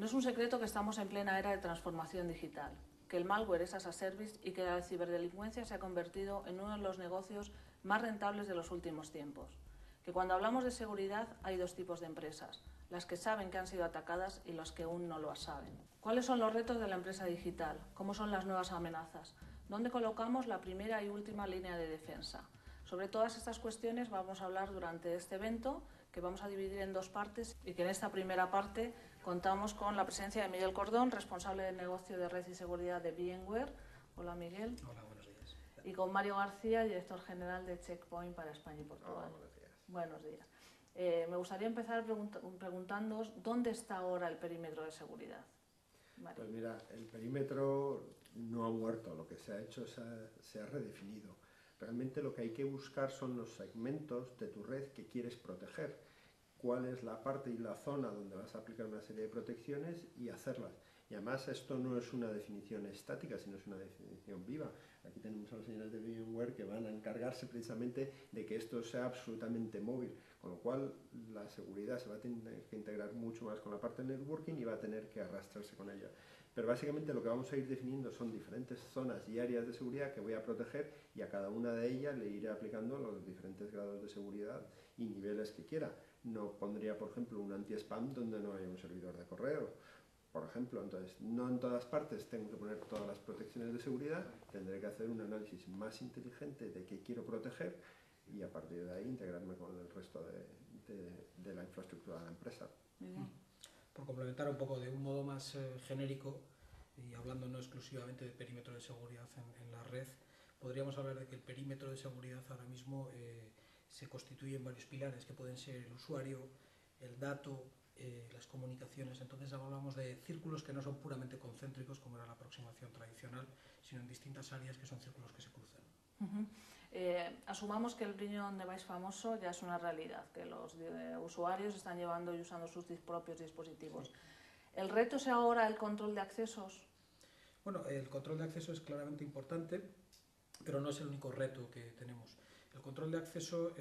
No es un secreto que estamos en plena era de transformación digital, que el malware es as a service y que la ciberdelincuencia se ha convertido en uno de los negocios más rentables de los últimos tiempos. Que cuando hablamos de seguridad hay dos tipos de empresas, las que saben que han sido atacadas y las que aún no lo saben. ¿Cuáles son los retos de la empresa digital? ¿Cómo son las nuevas amenazas? ¿Dónde colocamos la primera y última línea de defensa? Sobre todas estas cuestiones vamos a hablar durante este evento, que vamos a dividir en dos partes y que en esta primera parte contamos con la presencia de Miguel Cordón, responsable del negocio de red y seguridad de VMware. Hola, Miguel. Hola, buenos días. Y con Mario García, director general de Check Point para España y Portugal. Hola, buenos días. Buenos días. Me gustaría empezar preguntándoos dónde está ahora el perímetro de seguridad. Mario. Pues mira, el perímetro no ha muerto, lo que se ha hecho se ha redefinido. Realmente lo que hay que buscar son los segmentos de tu red que quieres proteger, cuál es la parte y la zona donde vas a aplicar una serie de protecciones y hacerlas. Y además esto no es una definición estática, sino es una definición viva. Aquí tenemos a los señores de VMware que van a encargarse precisamente de que esto sea absolutamente móvil, con lo cual la seguridad se va a tener que integrar mucho más con la parte de networking y va a tener que arrastrarse con ella. Pero básicamente lo que vamos a ir definiendo son diferentes zonas y áreas de seguridad que voy a proteger y a cada una de ellas le iré aplicando los diferentes grados de seguridad y niveles que quiera. No pondría, por ejemplo, un anti-spam donde no haya un servidor de correo, por ejemplo. Entonces, no en todas partes tengo que poner todas las protecciones de seguridad, tendré que hacer un análisis más inteligente de qué quiero proteger y a partir de ahí integrarme con el resto de la infraestructura de la empresa. Por complementar un poco de un modo más genérico y hablando no exclusivamente de perímetro de seguridad en la red, podríamos hablar de que el perímetro de seguridad ahora mismo se constituye en varios pilares que pueden ser el usuario, el dato, las comunicaciones. Entonces hablamos de círculos que no son puramente concéntricos como era la aproximación tradicional, sino en distintas áreas que son círculos que se cruzan. Asumamos que el Bring Your Own Device famoso ya es una realidad, que los usuarios están llevando y usando sus propios dispositivos. ¿El reto es ahora el control de accesos? Bueno, el control de acceso es claramente importante, pero no es el único reto que tenemos. El control de acceso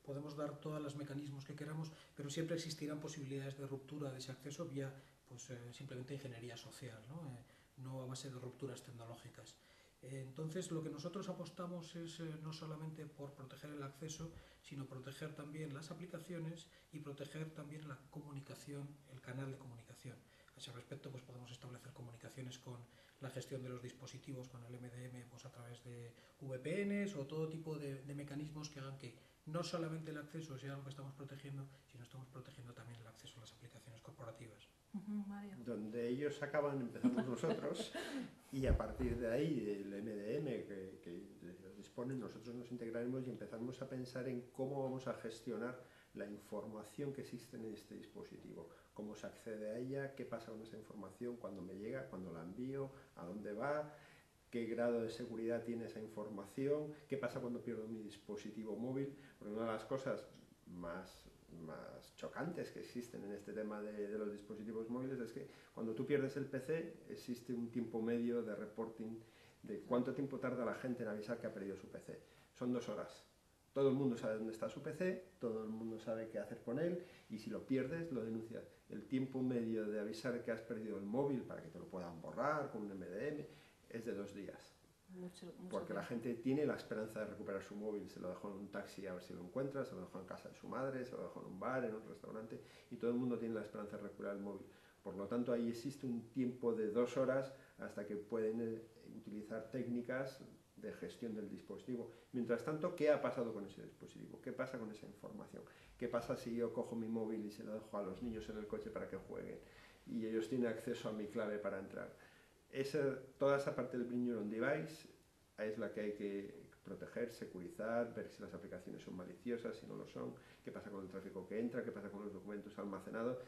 podemos dar todos los mecanismos que queramos, pero siempre existirán posibilidades de ruptura de ese acceso vía simplemente ingeniería social, no a base de rupturas tecnológicas. Entonces, lo que nosotros apostamos es no solamente por proteger el acceso, sino proteger también las aplicaciones y proteger también la comunicación, el canal de comunicación. A ese respecto, pues podemos establecer comunicaciones con la gestión de los dispositivos, con el MDM, pues a través de VPNs o todo tipo de mecanismos que hagan que no solamente el acceso sea algo que estamos protegiendo, sino estamos protegiendo también el acceso a las aplicaciones corporativas. Mario. Donde ellos acaban, empezamos nosotros, y a partir de ahí, el MDM que disponen, nosotros nos integraremos y empezaremos a pensar en cómo vamos a gestionar la información que existe en este dispositivo, cómo se accede a ella, qué pasa con esa información, cuándo me llega, cuándo la envío, a dónde va, qué grado de seguridad tiene esa información, qué pasa cuando pierdo mi dispositivo móvil, porque una de las cosas más chocantes que existen en este tema de los dispositivos móviles es que cuando tú pierdes el PC existe un tiempo medio de reporting de cuánto tiempo tarda la gente en avisar que ha perdido su PC. Son 2 horas. Todo el mundo sabe dónde está su PC, todo el mundo sabe qué hacer con él y si lo pierdes lo denuncias. El tiempo medio de avisar que has perdido el móvil para que te lo puedan borrar con un MDM es de 2 días. Porque la gente tiene la esperanza de recuperar su móvil, se lo dejó en un taxi a ver si lo encuentra, se lo dejó en casa de su madre, se lo dejó en un bar, en un restaurante y todo el mundo tiene la esperanza de recuperar el móvil. Por lo tanto, ahí existe un tiempo de 2 horas hasta que pueden utilizar técnicas de gestión del dispositivo. Mientras tanto, ¿qué ha pasado con ese dispositivo? ¿Qué pasa con esa información? ¿Qué pasa si yo cojo mi móvil y se lo dejo a los niños en el coche para que jueguen y ellos tienen acceso a mi clave para entrar? Toda esa parte del Bring Your Own Device es la que hay que proteger, securizar, ver si las aplicaciones son maliciosas, si no lo son, qué pasa con el tráfico que entra, qué pasa con los documentos almacenados,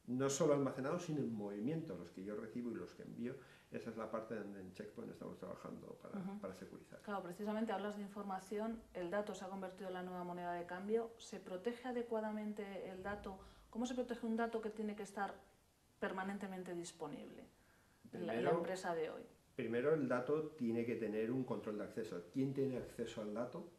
no solo almacenados, sino en movimiento, los que yo recibo y los que envío. Esa es la parte donde en Check Point estamos trabajando para securizar. Claro, precisamente hablas de información, el dato se ha convertido en la nueva moneda de cambio. ¿Se protege adecuadamente el dato? ¿Cómo se protege un dato que tiene que estar permanentemente disponible en la empresa de hoy? Primero, el dato tiene que tener un control de acceso. ¿Quién tiene acceso al dato?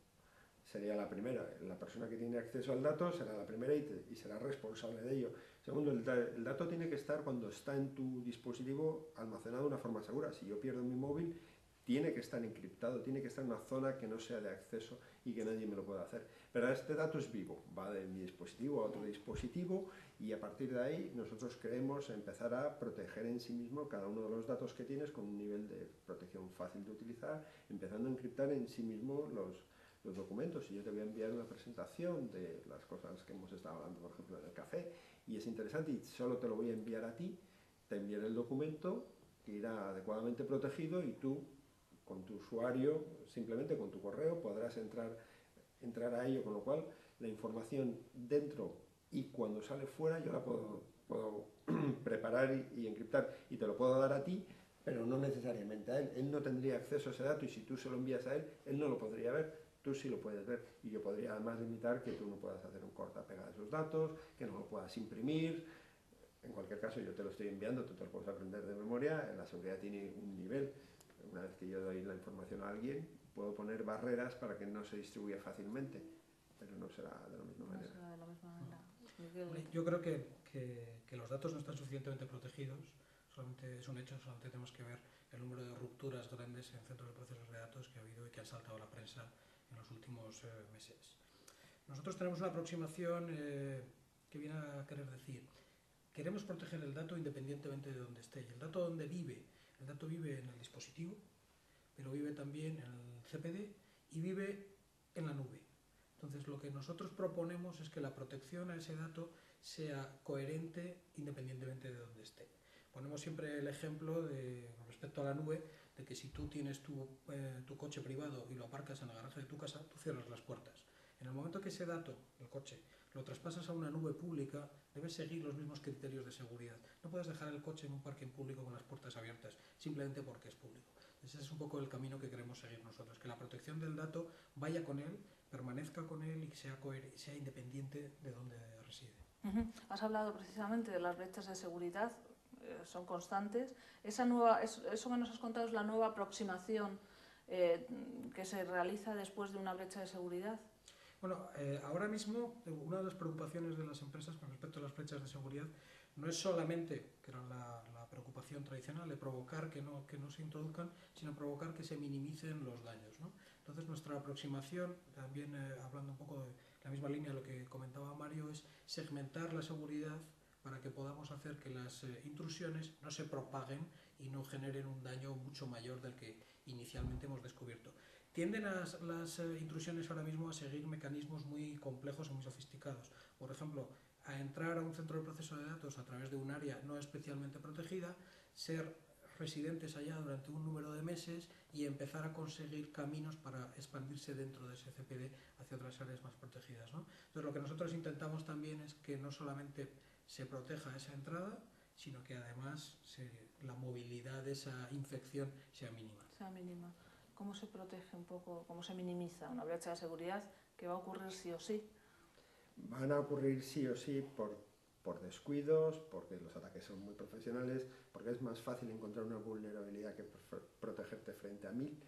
sería la primera. La persona que tiene acceso al dato será la primera y será responsable de ello. Segundo, el dato tiene que estar cuando está en tu dispositivo almacenado de una forma segura. Si yo pierdo mi móvil, tiene que estar encriptado, tiene que estar en una zona que no sea de acceso y que nadie me lo pueda hacer. Pero este dato es vivo, va de mi dispositivo a otro dispositivo y a partir de ahí nosotros queremos empezar a proteger en sí mismo cada uno de los datos que tienes con un nivel de protección fácil de utilizar, empezando a encriptar en sí mismo los documentos. Y yo te voy a enviar una presentación de las cosas que hemos estado hablando, por ejemplo, del café, y es interesante y solo te lo voy a enviar a ti, te enviaré el documento que irá adecuadamente protegido y tú, con tu usuario, simplemente con tu correo, podrás entrar a ello, con lo cual la información dentro y cuando sale fuera yo la puedo preparar y encriptar y te lo puedo dar a ti, pero no necesariamente a él. Él no tendría acceso a ese dato y si tú se lo envías a él, él no lo podría ver. Tú sí lo puedes ver y yo podría además limitar que tú no puedas hacer un corta-pega de esos datos, que no lo puedas imprimir. En cualquier caso yo te lo estoy enviando, tú te lo puedes aprender de memoria, la seguridad tiene un nivel. Una vez que yo doy la información a alguien, puedo poner barreras para que no se distribuya fácilmente, pero no será de la misma manera. No será de la misma manera. Yo creo que los datos no están suficientemente protegidos, solamente es un hecho, solamente tenemos que ver el número de rupturas grandes en centros de procesos de datos que ha habido y que han saltado a la prensa en los últimos meses. Nosotros tenemos una aproximación que viene a querer decir, queremos proteger el dato independientemente de donde esté. Y el dato donde vive, el dato vive en el dispositivo, pero vive también en el CPD y vive en la nube. Entonces lo que nosotros proponemos es que la protección a ese dato sea coherente independientemente de donde esté. Ponemos siempre el ejemplo respecto a la nube, de que si tú tienes tu coche privado y lo aparcas en el garaje de tu casa, tú cierras las puertas. En el momento que ese dato, el coche, lo traspasas a una nube pública, debes seguir los mismos criterios de seguridad. No puedes dejar el coche en un parking público con las puertas abiertas, simplemente porque es público. Ese es un poco el camino que queremos seguir nosotros, que la protección del dato vaya con él, permanezca con él y sea independiente de donde reside. Has hablado precisamente de las brechas de seguridad, son constantes. Eso que nos has contado es la nueva aproximación que se realiza después de una brecha de seguridad. Bueno, ahora mismo una de las preocupaciones de las empresas con respecto a las brechas de seguridad no es solamente, que era la preocupación tradicional, de provocar que no se introduzcan, sino provocar que se minimicen los daños, ¿no? Entonces nuestra aproximación, también hablando un poco de la misma línea de lo que comentaba Mario, es segmentar la seguridad para que podamos hacer que las intrusiones no se propaguen y no generen un daño mucho mayor del que inicialmente hemos descubierto. Tienden las intrusiones ahora mismo a seguir mecanismos muy complejos y muy sofisticados. Por ejemplo, a entrar a un centro de proceso de datos a través de un área no especialmente protegida, ser residentes allá durante un número de meses y empezar a conseguir caminos para expandirse dentro de ese CPD hacia otras áreas más protegidas, ¿no? Entonces lo que nosotros intentamos también es que no solamente se proteja esa entrada, sino que además la movilidad de esa infección sea mínima. Sea mínima. ¿Cómo se protege un poco, cómo se minimiza una brecha de seguridad que va a ocurrir sí o sí? Van a ocurrir sí o sí por descuidos, porque los ataques son muy profesionales, porque es más fácil encontrar una vulnerabilidad que protegerte frente a 1000,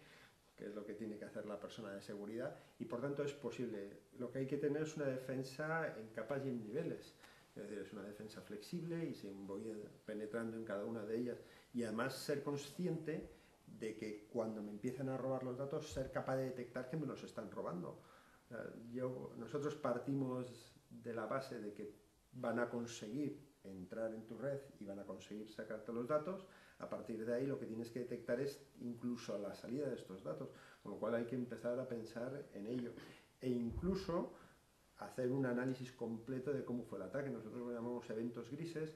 que es lo que tiene que hacer la persona de seguridad, y por tanto es posible. Lo que hay que tener es una defensa en capas y en niveles. Es decir, es una defensa flexible y se voy penetrando en cada una de ellas. Y además ser consciente de que cuando me empiezan a robar los datos, ser capaz de detectar que me los están robando. Nosotros partimos de la base de que van a conseguir entrar en tu red y van a conseguir sacarte los datos. A partir de ahí lo que tienes que detectar es incluso la salida de estos datos, con lo cual hay que empezar a pensar en ello e incluso hacer un análisis completo de cómo fue el ataque. Nosotros lo llamamos eventos grises,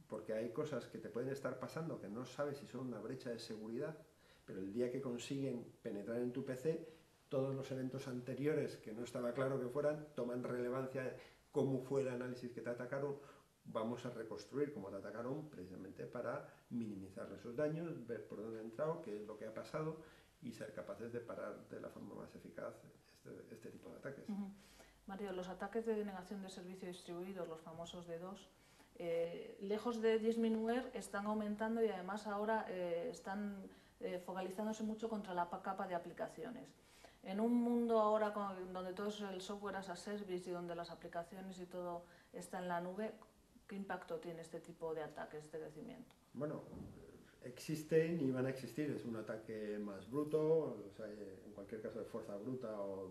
porque hay cosas que te pueden estar pasando que no sabes si son una brecha de seguridad, pero el día que consiguen penetrar en tu PC, todos los eventos anteriores que no estaba claro que fueran, toman relevancia, cómo fue el análisis que te atacaron, vamos a reconstruir cómo te atacaron precisamente para minimizar esos daños, ver por dónde ha entrado, qué es lo que ha pasado y ser capaces de parar de la forma más eficaz este tipo de ataques. Mario, los ataques de denegación de servicio distribuido, los famosos DDoS, lejos de disminuir, están aumentando y además ahora están focalizándose mucho contra la capa de aplicaciones. En un mundo ahora donde todo es el software as a service y donde las aplicaciones y todo está en la nube, ¿qué impacto tiene este tipo de ataques, este crecimiento? Bueno, existen y van a existir. Es un ataque más bruto, o sea, en cualquier caso de fuerza bruta o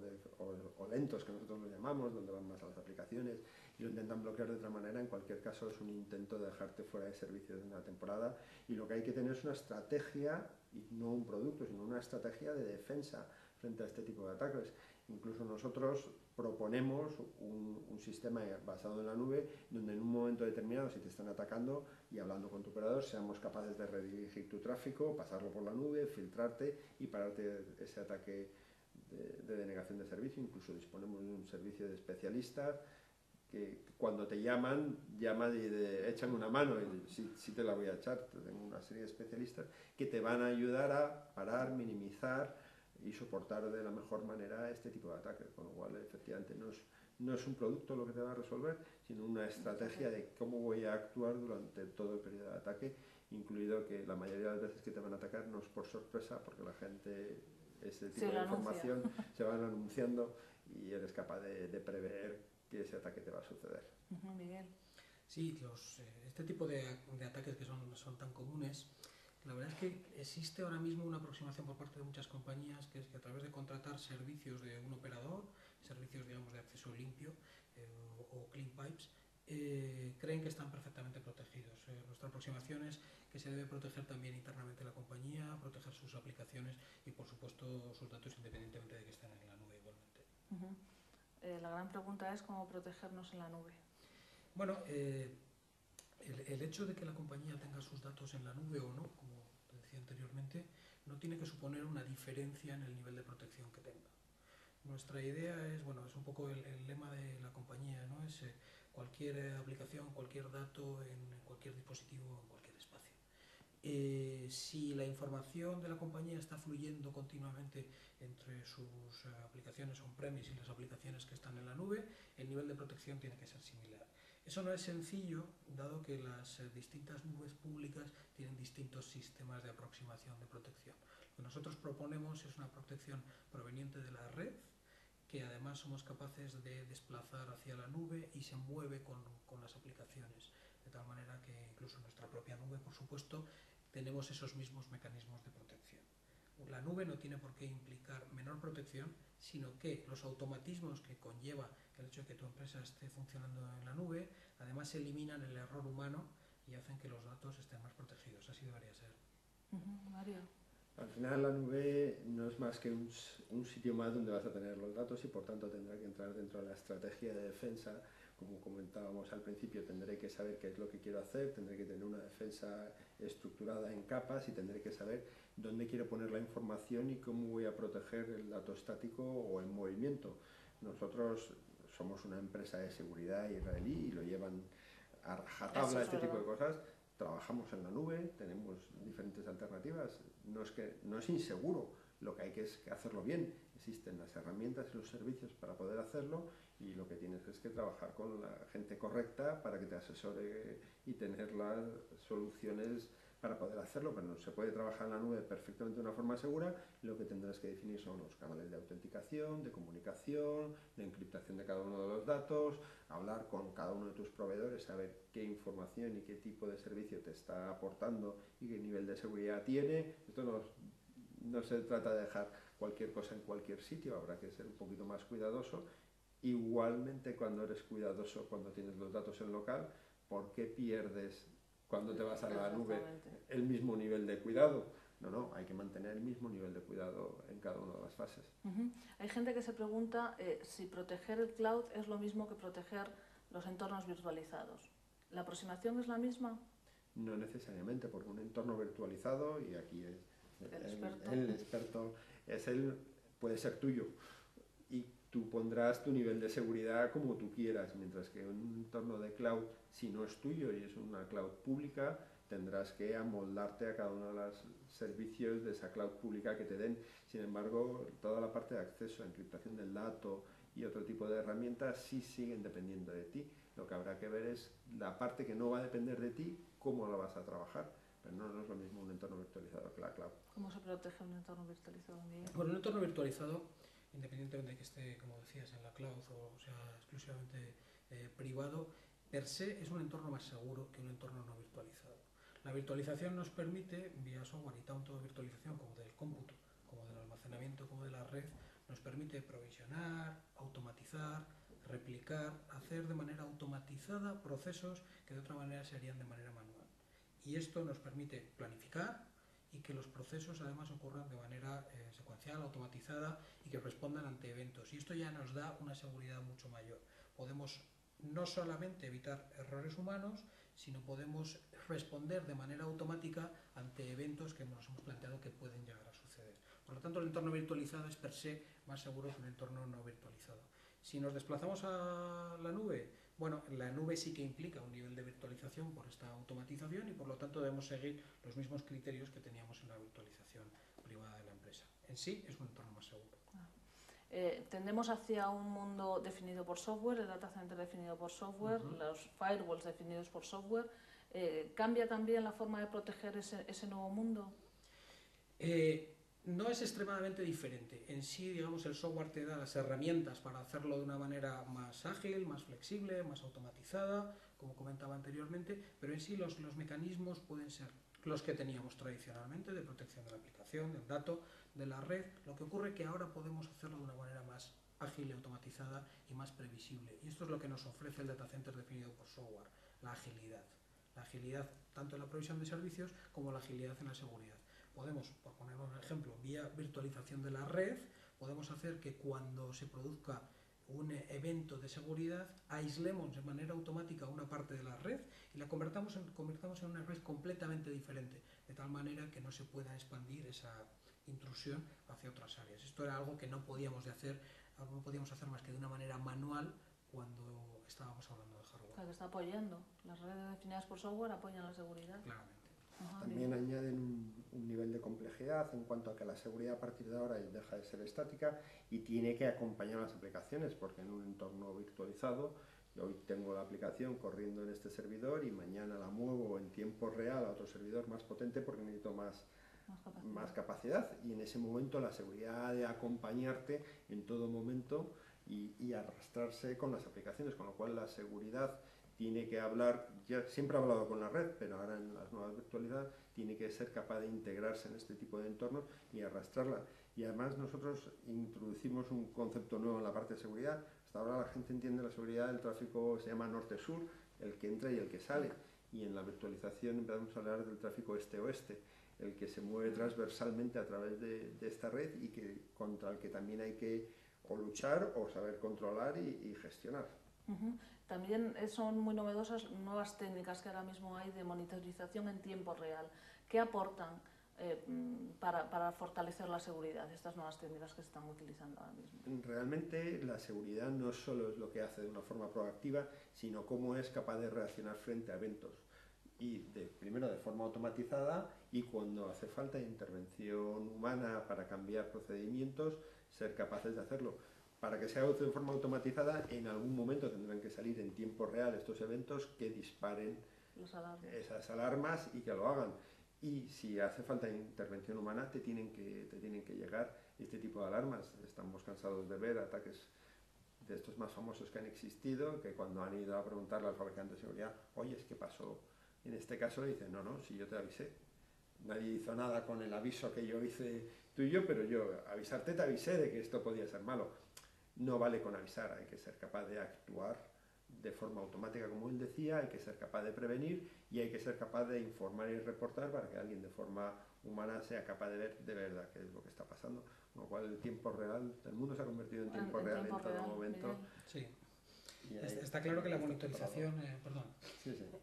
lentos, que nosotros lo llamamos, donde van más a las aplicaciones y lo intentan bloquear de otra manera. En cualquier caso es un intento de dejarte fuera de servicio de una temporada, y lo que hay que tener es una estrategia, y no un producto, sino una estrategia de defensa frente a este tipo de ataques. Incluso nosotros proponemos un sistema basado en la nube, donde en un momento determinado, si te están atacando y hablando con tu operador, seamos capaces de redirigir tu tráfico, pasarlo por la nube, filtrarte y pararte ese ataque de denegación de servicio. Incluso disponemos de un servicio de especialistas que cuando te llaman y echan una mano, y sí te la voy a echar. Tengo una serie de especialistas que te van a ayudar a parar, minimizar y soportar de la mejor manera este tipo de ataques, con lo cual efectivamente no es un producto lo que te va a resolver, sino una estrategia de cómo voy a actuar durante todo el periodo de ataque, incluido que la mayoría de las veces que te van a atacar no es por sorpresa, porque la gente ese tipo de información se van anunciando y eres capaz de prever que ese ataque te va a suceder. Miguel. Sí, este tipo de ataques que son tan comunes, la verdad es que existe ahora mismo una aproximación por parte de muchas compañías, que es que a través de contratar servicios de un operador, servicios digamos de acceso limpio o clean pipes, creen que están perfectamente protegidos. Nuestra aproximación es que se debe proteger también internamente la compañía, proteger sus aplicaciones y por supuesto sus datos, independientemente de que estén en la nube igualmente. La gran pregunta es cómo protegernos en la nube. Bueno, el hecho de que la compañía tenga sus datos en la nube o no, como te decía anteriormente, no tiene que suponer una diferencia en el nivel de protección que tenga. Nuestra idea es, bueno, es un poco el lema de la compañía, ¿no? Es cualquier aplicación, cualquier dato, en cualquier dispositivo, en cualquier espacio. Si la información de la compañía está fluyendo continuamente entre sus aplicaciones on-premise y las aplicaciones que están en la nube, el nivel de protección tiene que ser similar. Eso no es sencillo, dado que las distintas nubes públicas tienen distintos sistemas de aproximación de protección. Lo que nosotros proponemos es una protección proveniente de la red, que además somos capaces de desplazar hacia la nube y se mueve con las aplicaciones, de tal manera que incluso en nuestra propia nube, por supuesto, tenemos esos mismos mecanismos de protección. La nube no tiene por qué implicar menor protección, sino que los automatismos que conlleva el hecho de que tu empresa esté funcionando en la nube, además eliminan el error humano y hacen que los datos estén más protegidos. Así debería ser. Mario. Al final la nube no es más que un sitio más donde vas a tener los datos, y por tanto tendrá que entrar dentro de la estrategia de defensa. Como comentábamos al principio, tendré que saber qué es lo que quiero hacer, tendré que tener una defensa estructurada en capas y tendré que saber dónde quiero poner la información y cómo voy a proteger el dato estático o en movimiento. Nosotros somos una empresa de seguridad israelí y lo llevan a rajatabla este tipo de cosas. Trabajamos en la nube, tenemos diferentes alternativas. No es inseguro, lo que hay que es hacerlo bien. Existen las herramientas y los servicios para poder hacerlo, y lo que tienes es que trabajar con la gente correcta para que te asesore y tener las soluciones para poder hacerlo. Pero no se puede trabajar en la nube perfectamente de una forma segura. Lo que tendrás que definir son los canales de autenticación, de comunicación, de encriptación de cada uno de los datos, hablar con cada uno de tus proveedores, saber qué información y qué tipo de servicio te está aportando y qué nivel de seguridad tiene. Esto no se trata de dejar cualquier cosa en cualquier sitio, habrá que ser un poquito más cuidadoso. Igualmente, cuando eres cuidadoso cuando tienes los datos en local, ¿por qué pierdes cuando te vas a la nube el mismo nivel de cuidado? No, hay que mantener el mismo nivel de cuidado en cada una de las fases. Hay gente que se pregunta si proteger el cloud es lo mismo que proteger los entornos virtualizados. ¿La aproximación es la misma? No necesariamente, porque un entorno virtualizado, y aquí es el experto, puede ser tuyo, y tú pondrás tu nivel de seguridad como tú quieras, mientras que un entorno de cloud, si no es tuyo y es una cloud pública, tendrás que amoldarte a cada uno de los servicios de esa cloud pública que te den. Sin embargo, toda la parte de acceso, encriptación del dato y otro tipo de herramientas sí siguen dependiendo de ti. Lo que habrá que ver es la parte que no va a depender de ti, cómo la vas a trabajar. Pero no es lo mismo un entorno virtualizado que la cloud. ¿Cómo se protege un entorno virtualizado, Miguel? Bueno, un entorno virtualizado independientemente de que esté, como decías, en la cloud o sea exclusivamente privado, per se es un entorno más seguro que un entorno no virtualizado. La virtualización nos permite, vía software y tanto de virtualización como del cómputo, como del almacenamiento, como de la red, nos permite provisionar, automatizar, replicar, hacer de manera automatizada procesos que de otra manera se harían de manera manual. Y esto nos permite planificar y que los procesos además ocurran de manera secuencial, automatizada y que respondan ante eventos. Y esto ya nos da una seguridad mucho mayor. Podemos no solamente evitar errores humanos, sino podemos responder de manera automática ante eventos que nos hemos planteado que pueden llegar a suceder. Por lo tanto, el entorno virtualizado es per se más seguro que un entorno no virtualizado. Si nos desplazamos a la nube, bueno, la nube sí que implica un nivel de virtualización por esta automatización y por lo tanto debemos seguir los mismos criterios que teníamos en la virtualización privada de la empresa. En sí es un entorno más seguro. Tendemos hacia un mundo definido por software, el data center definido por software, los firewalls definidos por software. ¿Cambia también la forma de proteger ese nuevo mundo? No es extremadamente diferente. En sí, digamos, el software te da las herramientas para hacerlo de una manera más ágil, más flexible, más automatizada, como comentaba anteriormente, pero en sí los mecanismos pueden ser los que teníamos tradicionalmente de protección de la aplicación, del dato, de la red. Lo que ocurre es que ahora podemos hacerlo de una manera más ágil y automatizada y más previsible. Y esto es lo que nos ofrece el data center definido por software, la agilidad. La agilidad tanto en la provisión de servicios como la agilidad en la seguridad. Podemos, por poner un ejemplo, vía virtualización de la red, podemos hacer que cuando se produzca un evento de seguridad, aislemos de manera automática una parte de la red y la convertamos en una red completamente diferente, de tal manera que no se pueda expandir esa intrusión hacia otras áreas. Esto era algo que no podíamos hacer más que de una manera manual cuando estábamos hablando de hardware. O sea, que está apoyando. Las redes definidas por software apoyan la seguridad. Claramente. También añaden un nivel de complejidad en cuanto a que la seguridad a partir de ahora deja de ser estática y tiene que acompañar las aplicaciones, porque en un entorno virtualizado yo hoy tengo la aplicación corriendo en este servidor y mañana la muevo en tiempo real a otro servidor más potente porque necesito más capacidad, y en ese momento la seguridad de acompañarte en todo momento y arrastrarse con las aplicaciones, con lo cual la seguridad tiene que hablar, ya siempre ha hablado con la red, pero ahora en las nuevas virtualizadas tiene que ser capaz de integrarse en este tipo de entornos y arrastrarla. Y además nosotros introducimos un concepto nuevo en la parte de seguridad. Hasta ahora la gente entiende la seguridad del tráfico, se llama norte-sur, el que entra y el que sale. Y en la virtualización empezamos a hablar del tráfico este-oeste, el que se mueve transversalmente a través de esta red y contra el que también hay que o luchar o saber controlar y gestionar. También son muy novedosas nuevas técnicas que ahora mismo hay de monitorización en tiempo real. ¿Qué aportan para fortalecer la seguridad, estas nuevas técnicas que se están utilizando ahora mismo? Realmente la seguridad no solo es lo que hace de una forma proactiva, sino cómo es capaz de reaccionar frente a eventos. Y primero de forma automatizada, y cuando hace falta intervención humana para cambiar procedimientos, ser capaces de hacerlo. Para que sea de forma automatizada, en algún momento tendrán que salir en tiempo real estos eventos que disparen esas alarmas y que lo hagan. Y si hace falta intervención humana, te tienen que llegar este tipo de alarmas. Estamos cansados de ver ataques de estos más famosos que han existido, que cuando han ido a preguntarle al fabricante de seguridad, oye, ¿qué pasó? En este caso le dicen, no, si yo te avisé. Nadie hizo nada con el aviso que yo hice tú y yo, pero yo te avisé de que esto podía ser malo. No vale con avisar, hay que ser capaz de actuar de forma automática, como él decía, hay que ser capaz de prevenir y hay que ser capaz de informar y reportar para que alguien de forma humana sea capaz de ver de verdad qué es lo que está pasando. Con lo cual el tiempo real, el mundo se ha convertido en tiempo real en todo momento. Sí. Está claro que la monitorización,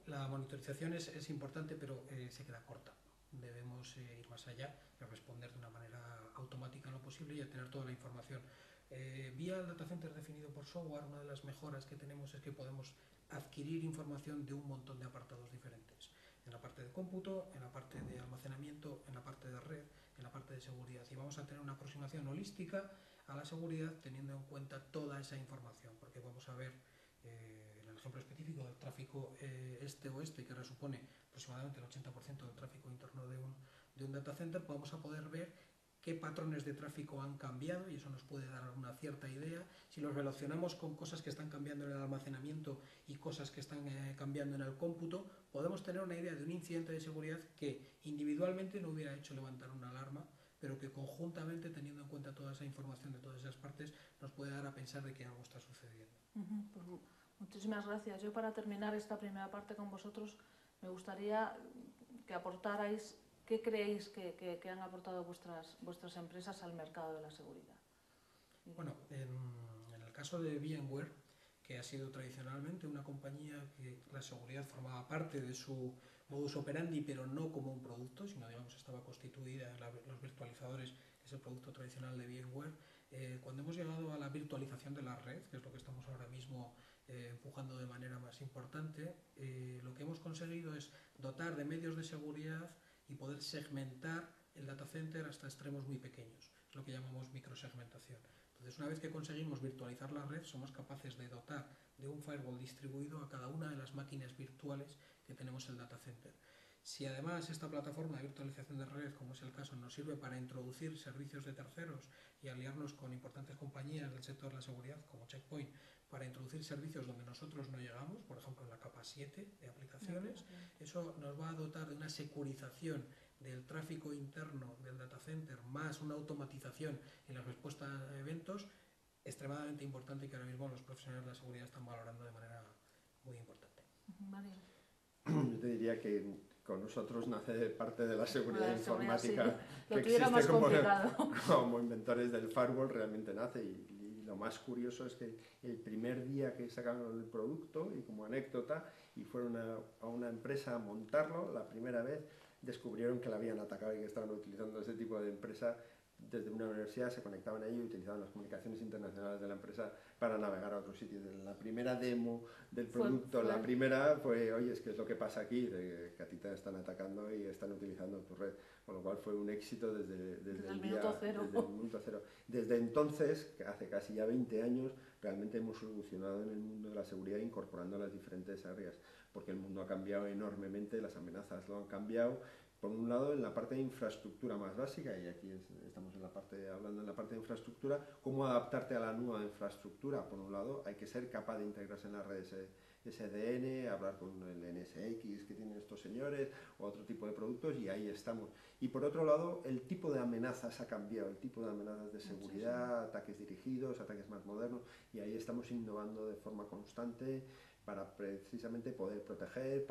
la monitorización es importante, pero se queda corta. Debemos ir más allá y responder de una manera automática en lo posible y tener toda la información. Vía el data center definido por software, una de las mejoras que tenemos es que podemos adquirir información de un montón de apartados diferentes. En la parte de cómputo, en la parte de almacenamiento, en la parte de red, en la parte de seguridad. Y vamos a tener una aproximación holística a la seguridad teniendo en cuenta toda esa información, porque vamos a ver en el ejemplo específico del tráfico este-oeste, que resupone aproximadamente el 80% del tráfico interno de un data center, vamos a poder ver qué patrones de tráfico han cambiado, y eso nos puede dar una cierta idea. Si los relacionamos con cosas que están cambiando en el almacenamiento y cosas que están cambiando en el cómputo, podemos tener una idea de un incidente de seguridad que individualmente no hubiera hecho levantar una alarma, pero que conjuntamente, teniendo en cuenta toda esa información de todas esas partes, nos puede dar a pensar de que algo está sucediendo. Pues muchísimas gracias. Yo, para terminar esta primera parte con vosotros, me gustaría que aportarais qué creéis que han aportado vuestras empresas al mercado de la seguridad. Bueno, en el caso de VMware, que ha sido tradicionalmente una compañía que la seguridad formaba parte de su modus operandi, pero no como un producto, sino, digamos, estaba constituida en los virtualizadores, que es el producto tradicional de VMware. Cuando hemos llegado a la virtualización de la red, que es lo que estamos ahora mismo empujando de manera más importante, lo que hemos conseguido es dotar de medios de seguridad y poder segmentar el data center hasta extremos muy pequeños, es lo que llamamos microsegmentación. Entonces, una vez que conseguimos virtualizar la red, somos capaces de dotar de un firewall distribuido a cada una de las máquinas virtuales que tenemos en el data center. Si además esta plataforma de virtualización de red, como es el caso, nos sirve para introducir servicios de terceros y aliarnos con importantes compañías del sector de la seguridad, como Check Point, para introducir servicios donde nosotros no llegamos, por ejemplo en la capa 7 de aplicaciones, eso nos va a dotar de una securización del tráfico interno del data center, más una automatización en la respuesta a eventos extremadamente importante, que ahora mismo los profesionales de la seguridad están valorando de manera muy importante. Mario. Yo te diría que con nosotros nace parte de la seguridad informática. Sí. Lo tuviera más complicado. Como inventores del firewall realmente nace, y lo más curioso es que el primer día que sacaron el producto, y como anécdota, y fueron a una empresa a montarlo, la primera vez descubrieron que la habían atacado y que estaban utilizando ese tipo de empresa desde una universidad, se conectaban ahí y utilizaban las comunicaciones internacionales de la empresa para navegar a otros sitios. La primera demo del producto, la primera fue, oye, es que es lo que pasa aquí, de que a ti te están atacando y están utilizando tu red, con lo cual fue un éxito desde el minuto cero. Desde el minuto cero. Desde entonces, hace casi ya 20 años, realmente hemos evolucionado en el mundo de la seguridad incorporando las diferentes áreas, porque el mundo ha cambiado enormemente, las amenazas lo han cambiado. Por un lado, en la parte de infraestructura más básica, y aquí estamos hablando en la parte de infraestructura, cómo adaptarte a la nueva infraestructura. Por un lado, hay que ser capaz de integrarse en la red SDN, hablar con el NSX que tienen estos señores, o otro tipo de productos, y ahí estamos. Y por otro lado, el tipo de amenazas ha cambiado, el tipo de amenazas de seguridad, ataques dirigidos, ataques más modernos, y ahí estamos innovando de forma constante para precisamente poder proteger,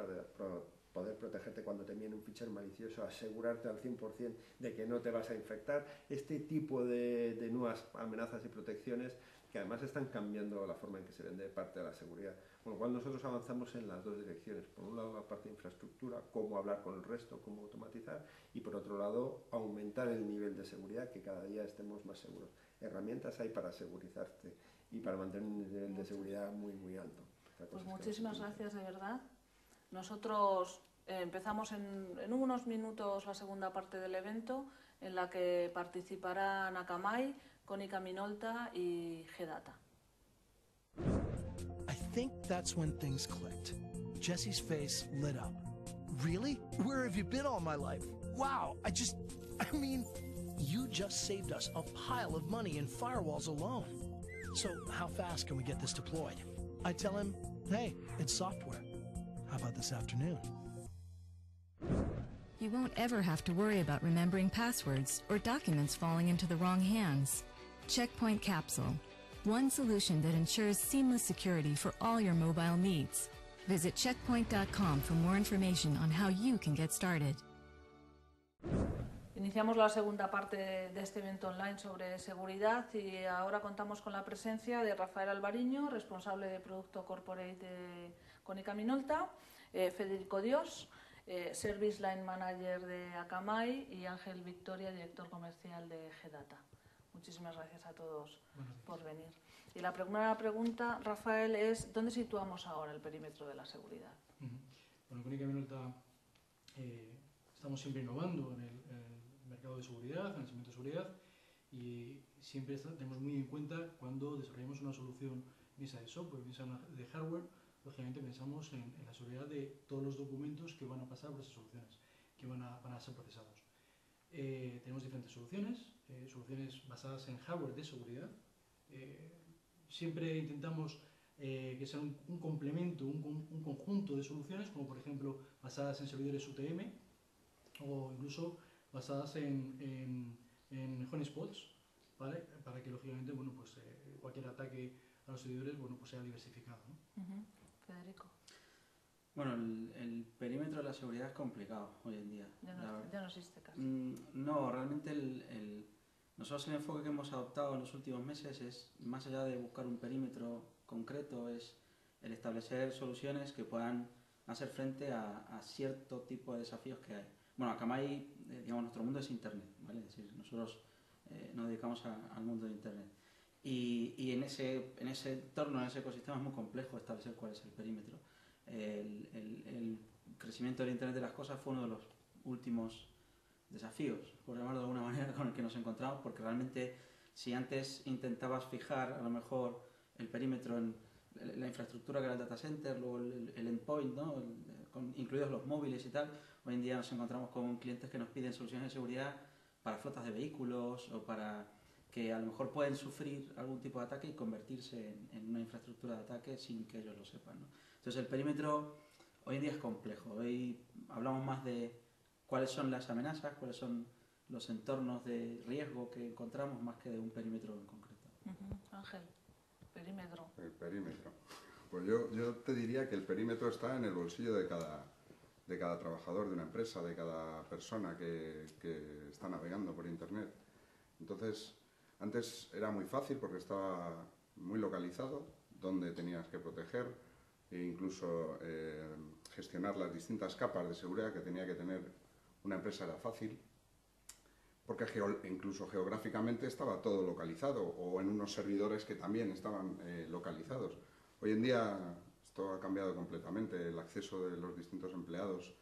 poder protegerte cuando te viene un fichero malicioso, asegurarte al 100% de que no te vas a infectar. Este tipo de nuevas amenazas y protecciones que además están cambiando la forma en que se vende parte de la seguridad. Con lo cual nosotros avanzamos en las dos direcciones. Por un lado, la parte de infraestructura, cómo hablar con el resto, cómo automatizar, y por otro lado, aumentar el nivel de seguridad, que cada día estemos más seguros. Herramientas hay para segurizarte y para mantener un nivel de seguridad muy, muy alto. Pues muchísimas gracias, de verdad. Nosotros empezamos en unos minutos la segunda parte del evento, en la que participarán Akamai, Konica Minolta y G-Data. I think that's when things clicked. Jesse's face lit up. Really? Where have you been all my life? Wow, I mean, you just saved us a pile of money in firewalls alone. So how fast can we get this deployed? I tell him, hey, it's software. How about this afternoon? You won't ever have to worry about remembering passwords or documents falling into the wrong hands. Checkpoint Capsule, one solution that ensures seamless security for all your mobile needs. Visit checkpoint.com for more information on how you can get started. Iniciamos la segunda parte de este evento online sobre seguridad, y ahora contamos con la presencia de Rafael Alvariño, responsable de Producto Corporate de Konica Minolta, Federico Dios, Service Line Manager de Akamai, y Ángel Victoria, director comercial de G-Data. Muchísimas gracias a todos por venir. Y la primera pregunta, Rafael, es ¿dónde situamos ahora el perímetro de la seguridad? Bueno, Konica Minolta estamos siempre innovando en el mercado de seguridad, en el segmento de seguridad, y siempre tenemos muy en cuenta cuando desarrollamos una solución, bien sea de software, bien sea de hardware, lógicamente pensamos en la seguridad de todos los documentos que van a pasar por esas soluciones, que van a ser procesados. tenemos diferentes soluciones, soluciones basadas en hardware de seguridad. Siempre intentamos que sea un complemento, un conjunto de soluciones, como por ejemplo basadas en servidores UTM o incluso basadas en hotspots, ¿vale? Para que lógicamente, bueno, pues, cualquier ataque a los servidores, bueno, pues sea diversificado, ¿no? Federico. Bueno, el perímetro de la seguridad es complicado hoy en día. Ya no existe casi. No, realmente nosotros el enfoque que hemos adoptado en los últimos meses es, más allá de buscar un perímetro concreto, es el establecer soluciones que puedan hacer frente a cierto tipo de desafíos que hay. Bueno, Akamai, digamos, nuestro mundo es Internet, ¿vale? Es decir, nosotros nos dedicamos al mundo de Internet. Y en ese entorno, en ese ecosistema es muy complejo establecer cuál es el perímetro. El crecimiento del Internet de las cosas fue uno de los últimos desafíos, por llamarlo de alguna manera, con el que nos encontramos, porque realmente si antes intentabas fijar a lo mejor el perímetro en la infraestructura que era el data center, luego el endpoint, ¿no? Incluidos los móviles y tal, hoy en día nos encontramos con clientes que nos piden soluciones de seguridad para flotas de vehículos o para que a lo mejor pueden sufrir algún tipo de ataque y convertirse en una infraestructura de ataque sin que ellos lo sepan, ¿no? Entonces el perímetro hoy en día es complejo. Hoy hablamos más de cuáles son las amenazas, cuáles son los entornos de riesgo que encontramos, más que de un perímetro en concreto. Ángel, perímetro. El perímetro. Pues yo te diría que el perímetro está en el bolsillo de cada trabajador de una empresa, de cada persona que está navegando por Internet. Entonces, antes era muy fácil porque estaba muy localizado, donde tenías que proteger e incluso gestionar las distintas capas de seguridad que tenía que tener una empresa era fácil, porque incluso geográficamente estaba todo localizado o en unos servidores que también estaban localizados. Hoy en día esto ha cambiado completamente. El acceso de los distintos empleados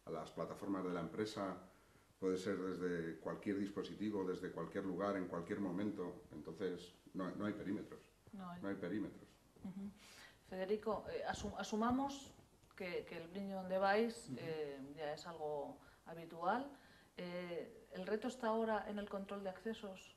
a las plataformas de la empresa puede ser desde cualquier dispositivo, desde cualquier lugar, en cualquier momento. Entonces no hay perímetros. No hay perímetros. Federico, asumamos que el Bring Your Own Device ya es algo habitual. ¿El reto está ahora en el control de accesos?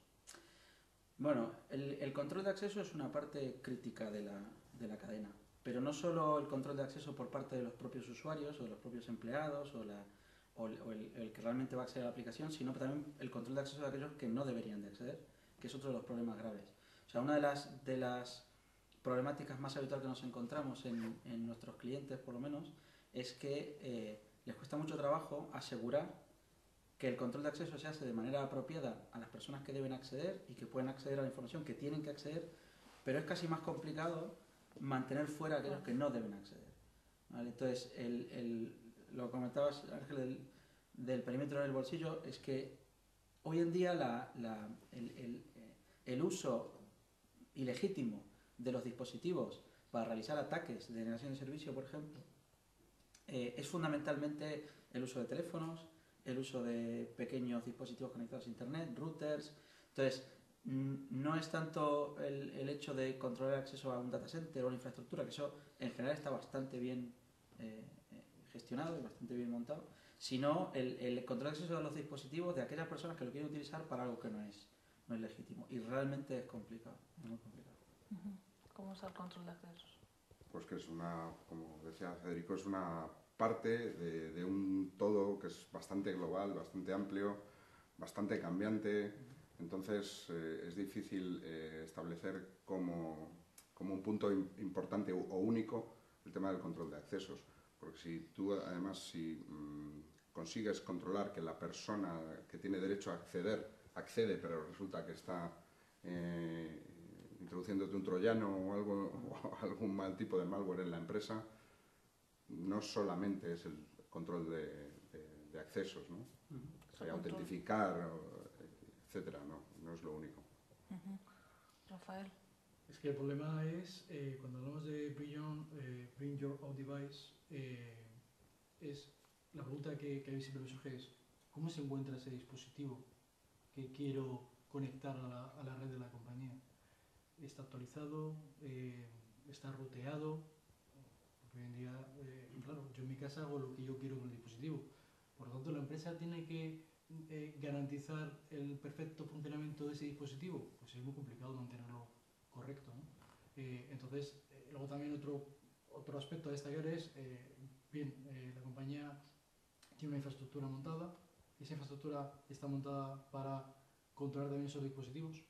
Bueno, el control de acceso es una parte crítica de la cadena, pero no solo el control de acceso por parte de los propios usuarios o de los propios empleados o el que realmente va a acceder a la aplicación, sino también el control de acceso de aquellos que no deberían de acceder, que es otro de los problemas graves. O sea, una de las problemáticas más habituales que nos encontramos en nuestros clientes, por lo menos, es que les cuesta mucho trabajo asegurar que el control de acceso se hace de manera apropiada a las personas que deben acceder y que pueden acceder a la información que tienen que acceder, pero es casi más complicado mantener fuera a aquellos que no deben acceder, ¿vale? Entonces, lo comentabas, Ángel, del perímetro en el bolsillo, es que hoy en día el uso ilegítimo de los dispositivos para realizar ataques de denegación de servicio, por ejemplo, es fundamentalmente el uso de teléfonos, el uso de pequeños dispositivos conectados a Internet, routers. Entonces, no es tanto el hecho de controlar el acceso a un data center o una infraestructura, que eso en general está bastante bien gestionado y bastante bien montado, sino el control de acceso a los dispositivos de aquellas personas que lo quieren utilizar para algo que no es legítimo. Y realmente es complicado, es muy complicado. ¿Cómo es el control de accesos? Pues que es como decía Federico, es una parte de un todo que es bastante global, bastante amplio, bastante cambiante. Entonces es difícil establecer como un punto importante o único el tema del control de accesos, porque si tú además consigues controlar que la persona que tiene derecho a accede, pero resulta que está introduciéndote un troyano o algún mal tipo de malware en la empresa, no solamente es el control de accesos, ¿no? O sea, autentificar, etcétera, no es lo único. Rafael. Es que el problema es, cuando hablamos de Bring Your Own Device, la pregunta que a mí siempre me surge es, ¿cómo se encuentra ese dispositivo que quiero conectar a la red de la compañía? ¿Está actualizado? ¿Está ruteado? Hoy en día, claro, yo en mi casa hago lo que yo quiero con el dispositivo. Por lo tanto, la empresa tiene que garantizar el perfecto funcionamiento de ese dispositivo, pues es muy complicado mantenerlo correcto, ¿no? Entonces, luego también otro aspecto a destacar es, la compañía tiene una infraestructura montada, esa infraestructura está montada para controlar también esos dispositivos.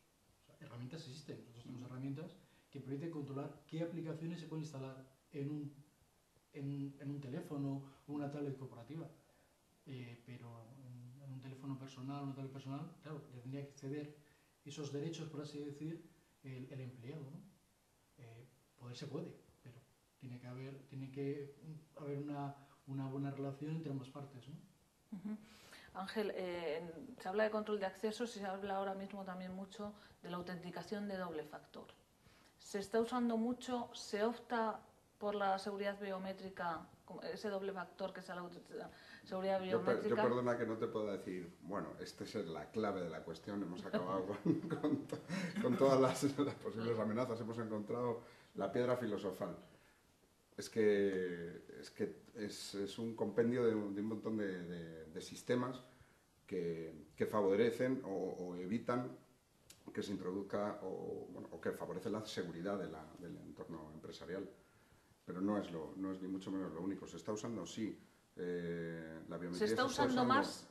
O sea, herramientas existen, nosotros tenemos herramientas que permiten controlar qué aplicaciones se pueden instalar en un teléfono o una tablet corporativa. Pero en un teléfono personal, una tablet personal, claro, le tendría que ceder esos derechos, por así decir, el empleado, ¿no? Poder se puede, pero tiene que haber una buena relación entre ambas partes, ¿no? Ángel, se habla de control de accesos y se habla ahora mismo también mucho de la autenticación de doble factor. ¿Se está usando mucho? ¿Se opta por la seguridad biométrica, ese doble factor que es la seguridad biométrica? Yo perdona que no te pueda decir, bueno, esta es la clave de la cuestión, hemos acabado con todas las posibles amenazas, hemos encontrado la piedra filosofal. Es que es un compendio de un montón de sistemas que favorecen o evitan que se introduzca o que favorecen la seguridad del entorno empresarial. Pero no es ni mucho menos lo único. Se está usando, sí. La biometría ¿Se está usando más?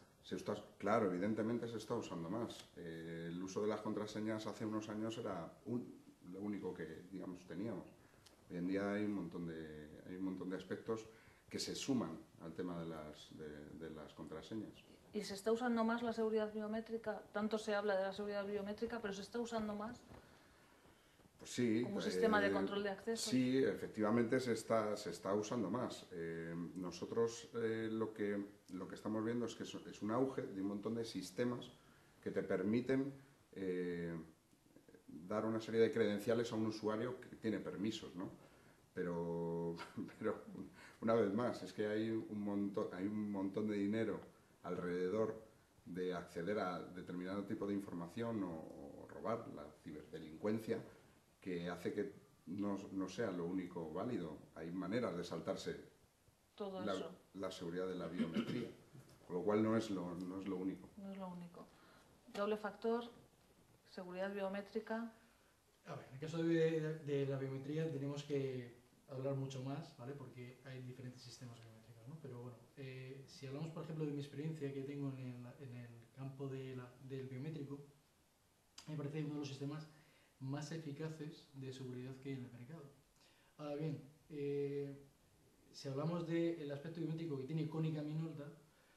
Claro, evidentemente se está usando más. El uso de las contraseñas hace unos años era lo único que, digamos, teníamos. Hoy en día hay un montón de aspectos que se suman al tema de las contraseñas. ¿Y se está usando más la seguridad biométrica? Tanto se habla de la seguridad biométrica, pero ¿se está usando más? Pues sí. ¿Como sistema de control de acceso? Sí, efectivamente se está usando más. Nosotros lo que estamos viendo es que es un auge de un montón de sistemas que te permiten dar una serie de credenciales a un usuario que tiene permisos, ¿no? Pero una vez más, es que hay un montón de dinero alrededor de acceder a determinado tipo de información o robar, la ciberdelincuencia, que hace que no sea lo único válido. Hay maneras de saltarse la seguridad de la biometría, con lo cual no es lo único. No es lo único. Doble factor, seguridad biométrica. A ver, en el caso de la biometría tenemos que hablar mucho más, ¿vale? Porque hay diferentes sistemas biométricos, ¿no? Pero bueno, si hablamos, por ejemplo, de mi experiencia que tengo en el campo del biométrico, me parece uno de los sistemas más eficaces de seguridad que hay en el mercado. Ahora bien, si hablamos del aspecto biométrico que tiene cónica minolta,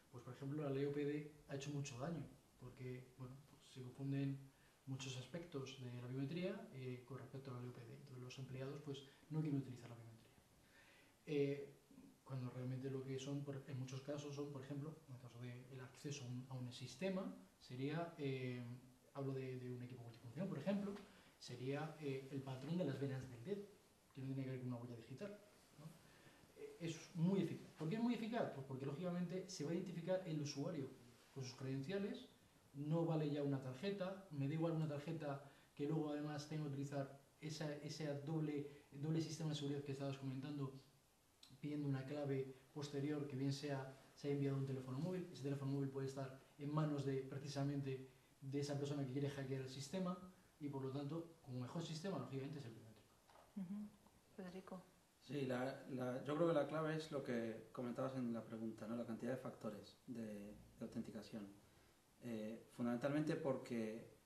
pues por ejemplo la ley OPD ha hecho mucho daño, porque bueno, pues se confunden muchos aspectos de la biometría con respecto a la ley OPD. Entonces los empleados pues no quieren utilizar la biometría. Cuando realmente lo que son, en muchos casos son, por ejemplo, en el caso del acceso a un sistema, sería, hablo de un equipo multifunción, por ejemplo, sería el patrón de las venas del dedo, que no tiene que ver con una huella digital, ¿no? Es muy eficaz. ¿Por qué es muy eficaz? Pues porque lógicamente se va a identificar el usuario con sus credenciales, no vale ya una tarjeta, me da igual una tarjeta que luego además tengo que utilizar ese doble sistema de seguridad que estabas comentando, pidiendo una clave posterior que bien se ha enviado un teléfono móvil. Ese teléfono móvil puede estar en manos precisamente de esa persona que quiere hackear el sistema y por lo tanto, como mejor sistema, lógicamente es el biométrico. Federico. Sí, yo creo que la clave es lo que comentabas en la pregunta, ¿no? La cantidad de factores de autenticación. Fundamentalmente porque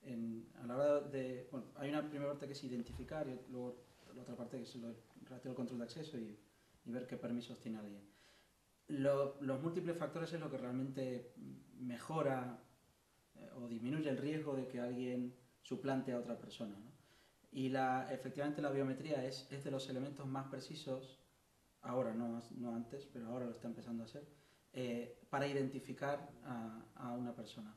a la hora de... Bueno, hay una primera parte que es identificar y luego la otra parte que es lo relativo al control de acceso y ver qué permisos tiene alguien. Los múltiples factores es lo que realmente mejora o disminuye el riesgo de que alguien suplante a otra persona, ¿no? Y efectivamente la biometría es de los elementos más precisos, ahora no antes, pero ahora lo está empezando a hacer, para identificar a una persona.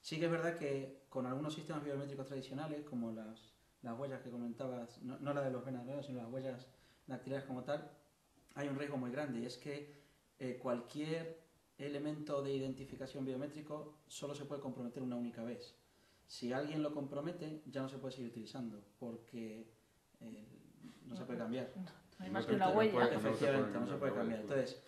Sí que es verdad que con algunos sistemas biométricos tradicionales, como las huellas que comentabas, no la de los venaderos, sino las huellas dactilares como tal, hay un riesgo muy grande, y es que cualquier elemento de identificación biométrico solo se puede comprometer una única vez. Si alguien lo compromete, ya no se puede seguir utilizando, porque no se puede cambiar. No hay más que una huella. Efectivamente, no se puede cambiar. Entonces,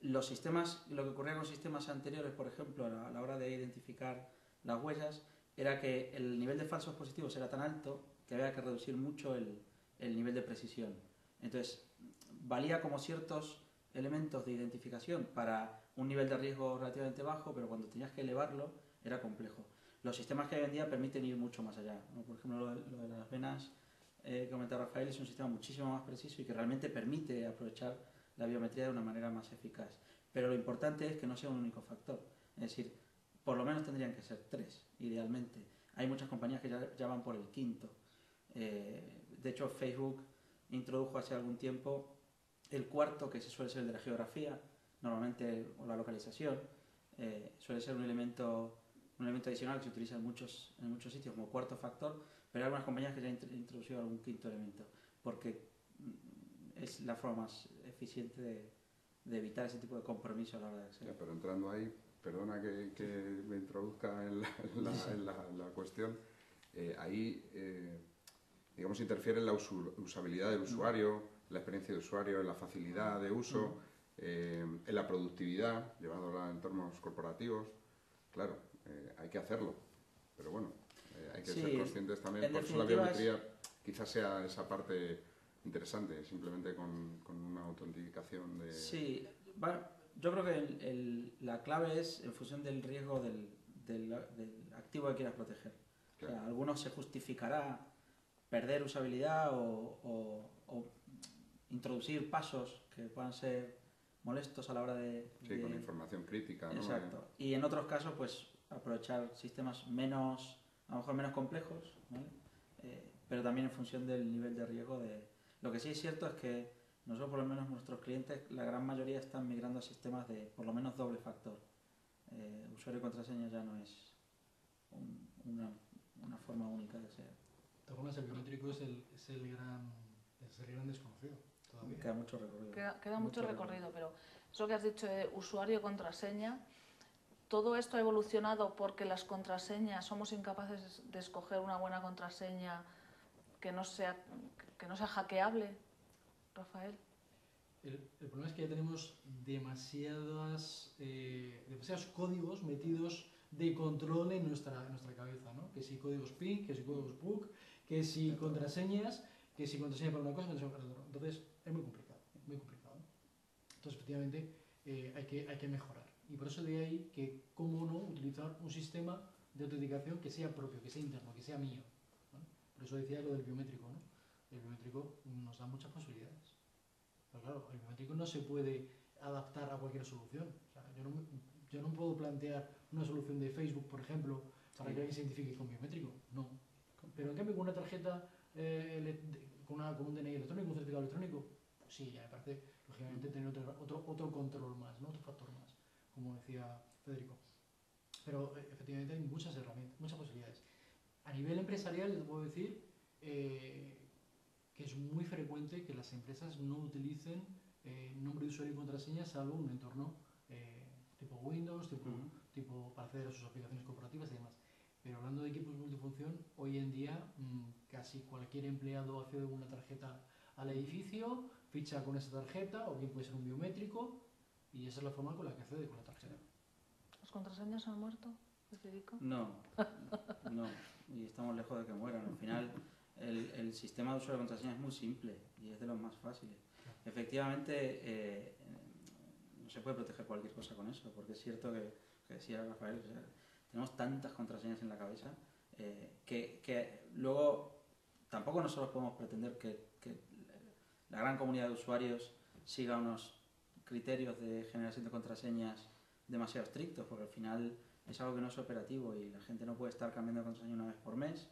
Los sistemas, lo que ocurría con sistemas anteriores, por ejemplo, a la hora de identificar las huellas, era que el nivel de falsos positivos era tan alto que había que reducir mucho el nivel de precisión. Entonces, valía como ciertos elementos de identificación para un nivel de riesgo relativamente bajo, pero cuando tenías que elevarlo era complejo. Los sistemas que hoy en día permiten ir mucho más allá, ¿no? Por ejemplo, lo de las venas que comentaba Rafael es un sistema muchísimo más preciso y que realmente permite aprovechar la biometría de una manera más eficaz. Pero lo importante es que no sea un único factor. Es decir, por lo menos tendrían que ser 3, idealmente. Hay muchas compañías que ya van por el 5º. De hecho, Facebook introdujo hace algún tiempo el 4º, que suele ser el de la geografía, normalmente, o la localización. Suele ser un elemento adicional que se utiliza en muchos sitios como 4º factor, pero hay algunas compañías que ya han introducido algún 5º elemento, porque es la forma más eficiente de evitar ese tipo de compromiso a la hora de acceder. Ya, pero entrando ahí, perdona que me introduzca en la cuestión, digamos, interfiere en la usabilidad del usuario, la experiencia de usuario, en la facilidad de uso, en la productividad, llevándola a entornos corporativos. Claro, hay que hacerlo, pero bueno, hay que ser conscientes también. Por eso la biometría quizás sea esa parte interesante, simplemente con una autentificación de... Sí, yo creo que la clave es en función del riesgo del activo que quieras proteger. Claro. O sea, algunos se justificará perder usabilidad o introducir pasos que puedan ser molestos a la hora de... Sí, con información crítica, ¿no? Exacto. Y en otros casos, pues aprovechar sistemas a lo mejor menos complejos, ¿vale? Pero también en función del nivel de riesgo de... Lo que sí es cierto es que nosotros, por lo menos nuestros clientes, la gran mayoría están migrando a sistemas de por lo menos doble factor. Usuario y contraseña ya no es una forma única de ser. De todas formas, el biométrico es el gran desconocido. Todavía. Queda mucho recorrido. Queda mucho recorrido, pero eso que has dicho de usuario y contraseña, todo esto ha evolucionado porque las contraseñas somos incapaces de escoger una buena contraseña que no sea hackeable, Rafael. El problema es que ya tenemos demasiados códigos metidos de control en nuestra cabeza, ¿no? Que si códigos PIN, que si códigos PUC, que si contraseñas, que si contraseña para una cosa, contraseña para otra. Entonces es muy complicado, muy complicado, ¿no? Entonces efectivamente hay que mejorar. Y por eso de ahí que cómo no utilizar un sistema de autenticación que sea propio, que sea interno, que sea mío, ¿no? Por eso decía lo del biométrico, ¿no? El biométrico nos da muchas posibilidades. Pero claro, el biométrico no se puede adaptar a cualquier solución. O sea, yo no puedo plantear una solución de Facebook, por ejemplo, para que alguien se identifique con biométrico. No. Pero en cambio con una tarjeta, con un DNI electrónico, un certificado electrónico, pues sí, ya me parece, lógicamente, tener otro control más, ¿no? Otro factor más, como decía Federico. Pero efectivamente hay muchas herramientas, muchas posibilidades. A nivel empresarial les puedo decir que es muy frecuente que las empresas no utilicen nombre de usuario y contraseña salvo un entorno tipo Windows, tipo para acceder a sus aplicaciones corporativas y demás. Pero hablando de equipos multifunción, hoy en día casi cualquier empleado accede a una tarjeta al edificio, ficha con esa tarjeta, o bien puede ser un biométrico, y esa es la forma con la que accede con la tarjeta. ¿Las contraseñas han muerto, Federico? No, y estamos lejos de que mueran. Al final, el sistema de usuario de contraseña es muy simple y es de los más fáciles. Efectivamente, no se puede proteger cualquier cosa con eso, porque es cierto que decía Rafael, o sea, tenemos tantas contraseñas en la cabeza que luego tampoco nosotros podemos pretender que la gran comunidad de usuarios siga unos criterios de generación de contraseñas demasiado estrictos, porque al final es algo que no es operativo y la gente no puede estar cambiando de contraseña una vez por mes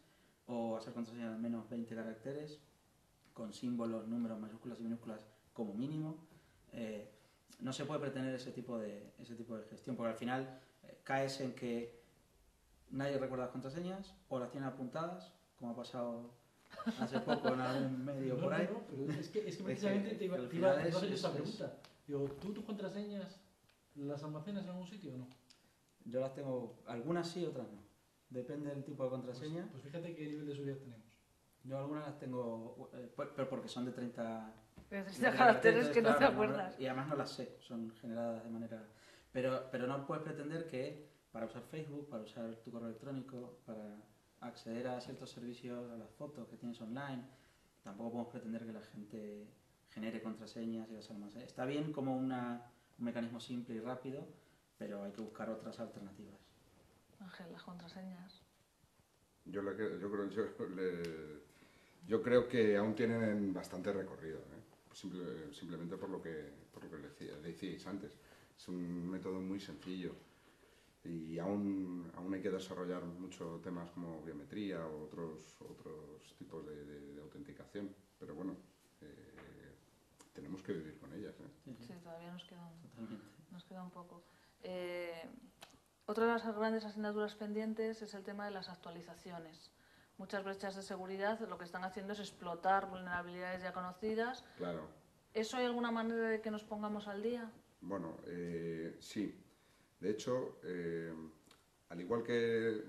o hacer contraseñas de al menos 20 caracteres con símbolos, números, mayúsculas y minúsculas como mínimo. No se puede pretender ese tipo de gestión, porque al final caes en que nadie recuerda las contraseñas o las tiene apuntadas, como ha pasado hace poco en algún medio por ahí. No, pero es que precisamente te iba a hacer esa pregunta. Digo, ¿tú tus contraseñas las almacenas en algún sitio o no? Yo las tengo, algunas sí, otras no. Depende del tipo de contraseña. Pues fíjate qué nivel de seguridad tenemos. Yo algunas las tengo, pero porque son de 30 Necesita caracteres que no te claro, acuerdas. Y además no las sé, son generadas de manera... Pero no puedes pretender que para usar Facebook, para usar tu correo electrónico, para acceder a ciertos servicios, a las fotos que tienes online, tampoco podemos pretender que la gente genere contraseñas y las almacene. Está bien como un mecanismo simple y rápido, pero hay que buscar otras alternativas. Ángel, las contraseñas. Yo creo que aún tienen bastante recorrido, ¿eh? Simplemente por lo que decíais antes. Es un método muy sencillo y aún hay que desarrollar muchos temas como biometría o otros tipos de autenticación, pero bueno, tenemos que vivir con ellas, ¿eh? Sí, todavía nos queda un poco. Otra de las grandes asignaturas pendientes es el tema de las actualizaciones. Muchas brechas de seguridad lo que están haciendo es explotar vulnerabilidades ya conocidas. Claro. ¿Eso hay alguna manera de que nos pongamos al día? Bueno, sí. De hecho, al igual que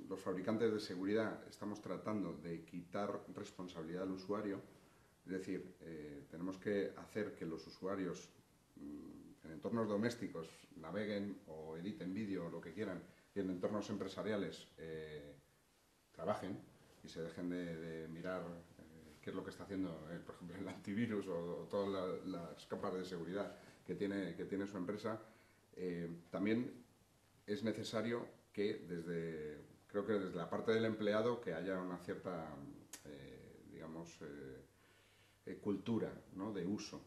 los fabricantes de seguridad estamos tratando de quitar responsabilidad al usuario, es decir, tenemos que hacer que los usuarios en entornos domésticos naveguen o editen vídeo o lo que quieran, y en entornos empresariales trabajen y se dejen de mirar qué es lo que está haciendo, por ejemplo, el antivirus o todas las capas de seguridad que tiene su empresa. También es necesario que creo que desde la parte del empleado que haya una cierta, cultura, ¿no?, de uso.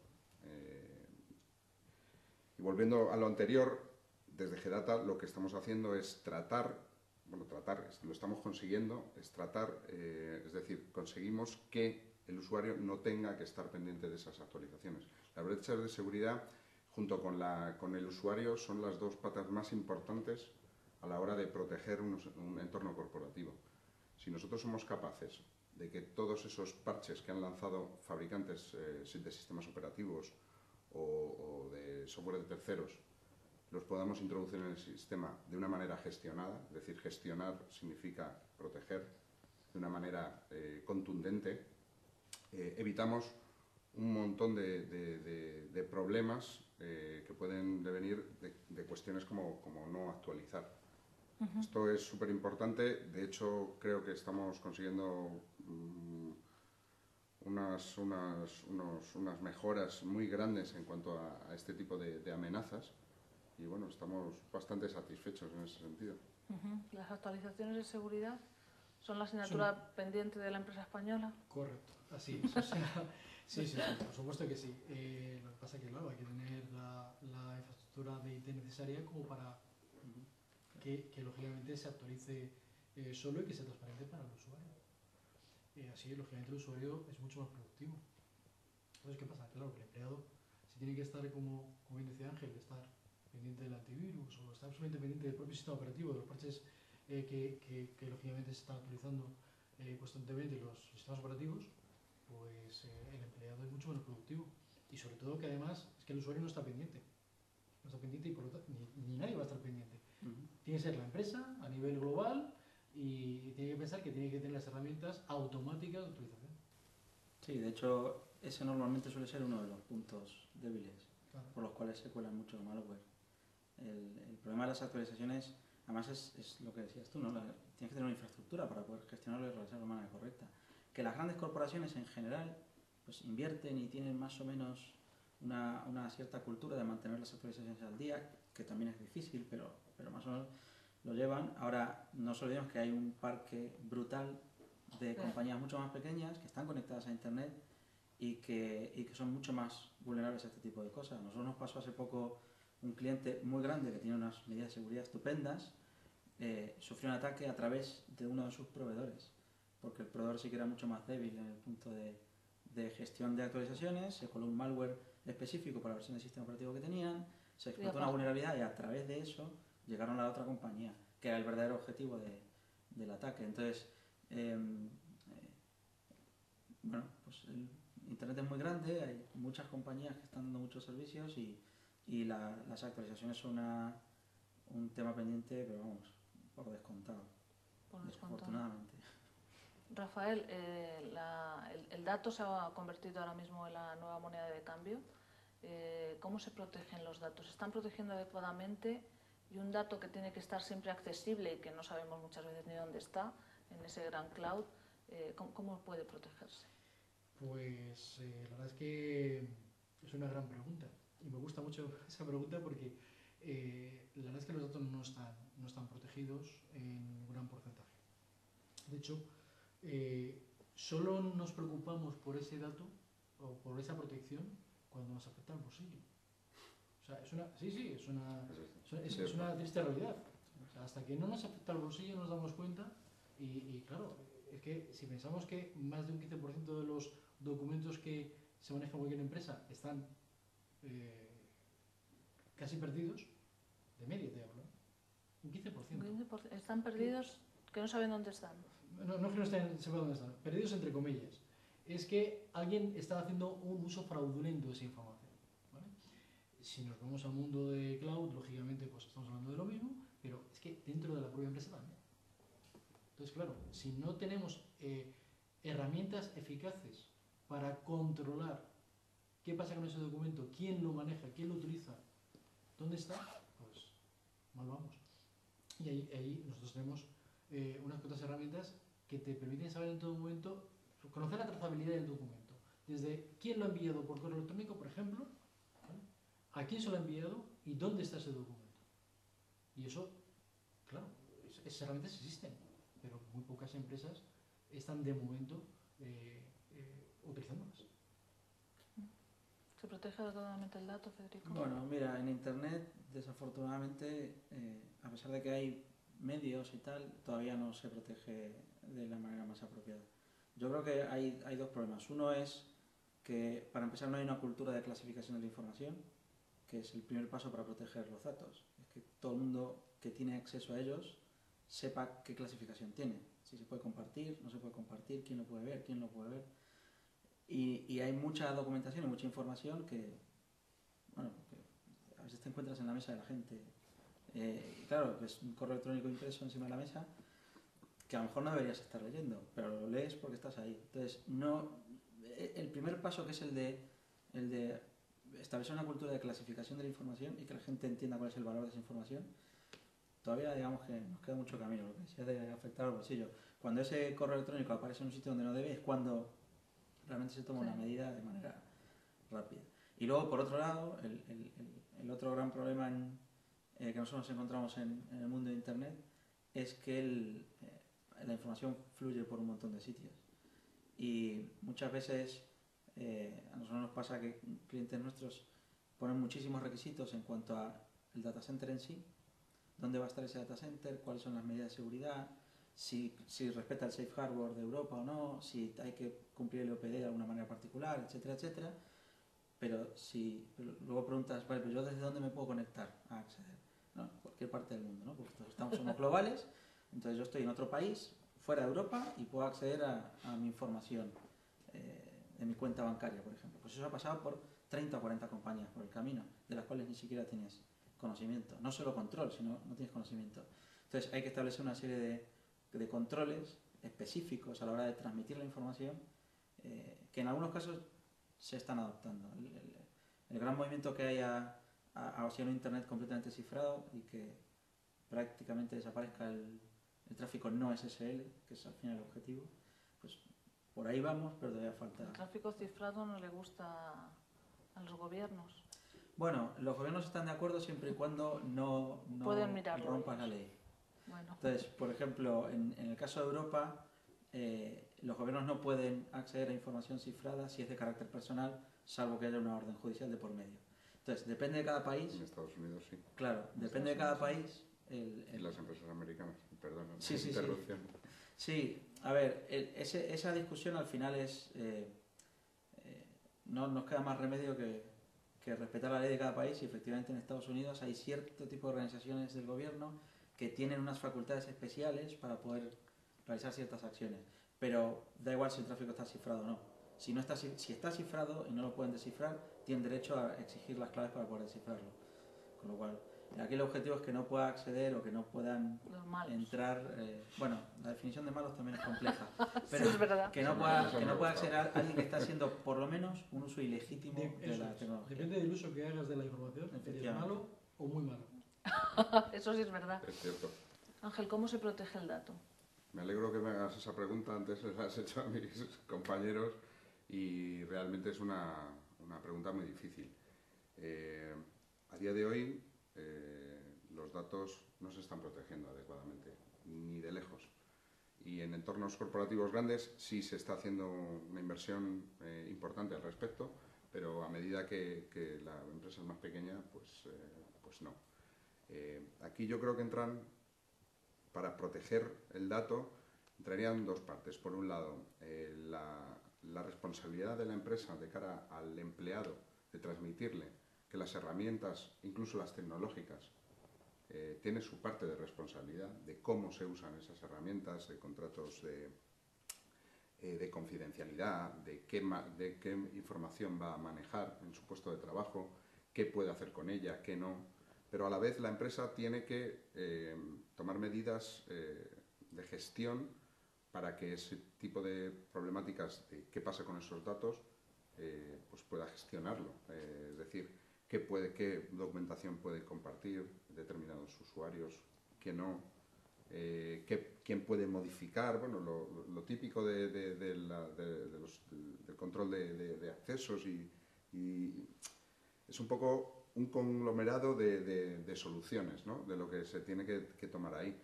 Y volviendo a lo anterior, desde Gedata lo que estamos haciendo es lo estamos consiguiendo, es decir, conseguimos que el usuario no tenga que estar pendiente de esas actualizaciones. Las brechas de seguridad, junto con el usuario, son las dos patas más importantes a la hora de proteger un entorno corporativo. Si nosotros somos capaces de que todos esos parches que han lanzado fabricantes de sistemas operativos o de software de terceros los podamos introducir en el sistema de una manera gestionada, es decir, gestionar significa proteger de una manera contundente, evitamos un montón de problemas que pueden devenir de cuestiones como no actualizar. Esto es súper importante. De hecho, creo que estamos consiguiendo unas mejoras muy grandes en cuanto a este tipo de amenazas y bueno, estamos bastante satisfechos en ese sentido. ¿Las actualizaciones de seguridad son la asignatura pendiente de la empresa española? Correcto, así es. O sea, sí, por supuesto que sí. Lo que pasa es que, claro, hay que tener la infraestructura de IT necesaria como para que lógicamente se actualice solo y que sea transparente para el usuario. Así, lógicamente, el usuario es mucho más productivo. Entonces, ¿qué pasa? Claro, que el empleado, si tiene que estar, como bien decía Ángel, estar pendiente del antivirus o estar absolutamente pendiente del propio sistema operativo, de los parches que lógicamente se están actualizando constantemente los sistemas operativos, pues el empleado es mucho menos productivo. Y sobre todo que además es que el usuario no está pendiente. No está pendiente y por lo tanto ni nadie va a estar pendiente. Tiene que ser la empresa a nivel global y tiene que pensar que tiene que tener las herramientas automáticas de actualización. Sí, de hecho, ese normalmente suele ser uno de los puntos débiles, Claro. por los cuales se cuela mucho malware. El problema de las actualizaciones, además, es lo que decías tú, ¿no? Tienes que tener una infraestructura para poder gestionarlo y realizarlo de manera correcta. Que las grandes corporaciones en general pues invierten y tienen más o menos una cierta cultura de mantener las actualizaciones al día, que también es difícil, pero más o menos lo llevan. Ahora, no nos olvidemos que hay un parque brutal de compañías mucho más pequeñas que están conectadas a Internet y que son mucho más vulnerables a este tipo de cosas. A nosotros nos pasó hace poco un cliente muy grande que tiene unas medidas de seguridad estupendas, sufrió un ataque a través de uno de sus proveedores, porque el proveedor sí que era mucho más débil en el punto de gestión de actualizaciones, se coló un malware específico para la versión del sistema operativo que tenían, se explotó una vulnerabilidad y a través de eso llegaron a la otra compañía, que era el verdadero objetivo del ataque. Entonces, bueno, pues el Internet es muy grande, hay muchas compañías que están dando muchos servicios y las actualizaciones son un tema pendiente, pero vamos, por descontado. Por descontado. Desafortunadamente. Rafael, el dato se ha convertido ahora mismo en la nueva moneda de cambio. ¿Cómo se protegen los datos? ¿Se están protegiendo adecuadamente? Y un dato que tiene que estar siempre accesible y que no sabemos muchas veces ni dónde está, en ese gran cloud, ¿cómo puede protegerse? Pues la verdad es que es una gran pregunta y me gusta mucho esa pregunta porque la verdad es que los datos no están protegidos en un gran porcentaje. De hecho, solo nos preocupamos por ese dato o por esa protección cuando nos afecta al bolsillo. O sea, es una triste realidad. O sea, hasta que no nos afecta al bolsillo nos damos cuenta y claro, es que si pensamos que más de un 15% de los documentos que se manejan en cualquier empresa están casi perdidos, de media te hablo, un 15%. Están perdidos, que no saben dónde están. No es que no sepan dónde están, perdidos entre comillas. Es que alguien está haciendo un uso fraudulento de esa información. ¿Vale? Si nos vamos al mundo de cloud, lógicamente pues estamos hablando de lo mismo, pero es que dentro de la propia empresa también. Entonces, claro, si no tenemos herramientas eficaces para controlar qué pasa con ese documento, quién lo maneja, quién lo utiliza, dónde está, pues mal vamos. Y ahí nosotros tenemos unas cuantas herramientas que te permiten saber en todo momento, conocer la trazabilidad del documento. Desde quién lo ha enviado por correo electrónico, por ejemplo, ¿vale? A quién se lo ha enviado y dónde está ese documento. Y eso, claro, esas herramientas existen, pero muy pocas empresas están de momento utilizándolas. ¿Se protege adecuadamente el dato, Federico? Bueno, mira, en Internet, desafortunadamente, a pesar de que hay medios y tal, todavía no se protege de la manera más apropiada. Yo creo que hay dos problemas. Uno es que, para empezar, no hay una cultura de clasificación de la información, que es el primer paso para proteger los datos. Es que todo el mundo que tiene acceso a ellos sepa qué clasificación tiene. Si se puede compartir, no se puede compartir, quién lo puede ver, quién no puede ver. Y hay mucha documentación y mucha información que, bueno, que a veces te encuentras en la mesa de la gente. Claro, es un correo electrónico impreso encima de la mesa que a lo mejor no deberías estar leyendo, pero lo lees porque estás ahí. Entonces, el primer paso, que es el de establecer una cultura de clasificación de la información y que la gente entienda cuál es el valor de esa información, todavía digamos que nos queda mucho camino, lo que decía de afectar al bolsillo. Cuando ese correo electrónico aparece en un sitio donde no debe, es cuando realmente se toma una medida de manera rápida. Y luego, por otro lado, el otro gran problema que nosotros nos encontramos en el mundo de Internet es que la información fluye por un montón de sitios. Y muchas veces a nosotros nos pasa que clientes nuestros ponen muchísimos requisitos en cuanto al data center en sí, dónde va a estar ese data center, cuáles son las medidas de seguridad, si respeta el Safe Harbor de Europa o no, si hay que cumplir el OPD de alguna manera particular, etcétera, etcétera. Pero luego preguntas, vale, pero yo desde dónde me puedo conectar a acceder, ¿no? Cualquier parte del mundo, ¿no? Porque somos globales, entonces yo estoy en otro país, fuera de Europa, y puedo acceder a mi información de mi cuenta bancaria, por ejemplo. Pues eso ha pasado por 30 o 40 compañías por el camino, de las cuales ni siquiera tienes conocimiento. No solo control, sino no tienes conocimiento. Entonces hay que establecer una serie de controles específicos a la hora de transmitir la información que en algunos casos se están adoptando. El gran movimiento que hay hacia un Internet completamente cifrado y que prácticamente desaparezca el tráfico no SSL, que es al final el objetivo, pues por ahí vamos, pero todavía falta. El tráfico cifrado no le gusta a los gobiernos. Bueno, los gobiernos están de acuerdo siempre y cuando no rompan la ley. Bueno. Entonces, por ejemplo, en el caso de Europa, los gobiernos no pueden acceder a información cifrada si es de carácter personal, salvo que haya una orden judicial de por medio. Entonces, depende de cada país. En Estados Unidos sí. Claro, depende de cada país. Y las empresas americanas, perdón, sí, interrupción. Sí, a ver, esa discusión al final es. No nos queda más remedio que respetar la ley de cada país, y efectivamente en Estados Unidos hay cierto tipo de organizaciones del gobierno que tienen unas facultades especiales para poder realizar ciertas acciones. Pero da igual si el tráfico está cifrado o no. Si está cifrado y no lo pueden descifrar, tienen derecho a exigir las claves para poder descifrarlo. Con lo cual, Aquí el objetivo es que no pueda acceder o que no puedan Los malos. entrar. Bueno, la definición de malos también es compleja, pero Sí, es verdad. que no pueda acceder a alguien que está haciendo por lo menos un uso ilegítimo de la tecnología. Depende del uso que hagas de la información, si es Efectivamente. malo o muy malo. Eso sí es verdad. Es cierto. Ángel, ¿cómo se protege el dato? Me alegro que me hagas esa pregunta, antes se la has hecho a mis compañeros y realmente es una pregunta muy difícil. A día de hoy los datos no se están protegiendo adecuadamente, ni de lejos. Y en entornos corporativos grandes sí se está haciendo una inversión importante al respecto, pero a medida que la empresa es más pequeña, pues no. Aquí yo creo que entran, para proteger el dato, entrarían dos partes. Por un lado, la responsabilidad de la empresa de cara al empleado de transmitirle que las herramientas, incluso las tecnológicas, tiene su parte de responsabilidad de cómo se usan esas herramientas, de contratos de confidencialidad, de qué información va a manejar en su puesto de trabajo, qué puede hacer con ella, qué no. Pero a la vez la empresa tiene que tomar medidas de gestión para que ese tipo de problemáticas de qué pasa con esos datos pues pueda gestionarlo. Es decir, qué documentación puede compartir determinados usuarios, qué no, quién puede modificar, bueno, lo típico del control de accesos y es un poco un conglomerado de soluciones, ¿no? De lo que se tiene que tomar ahí.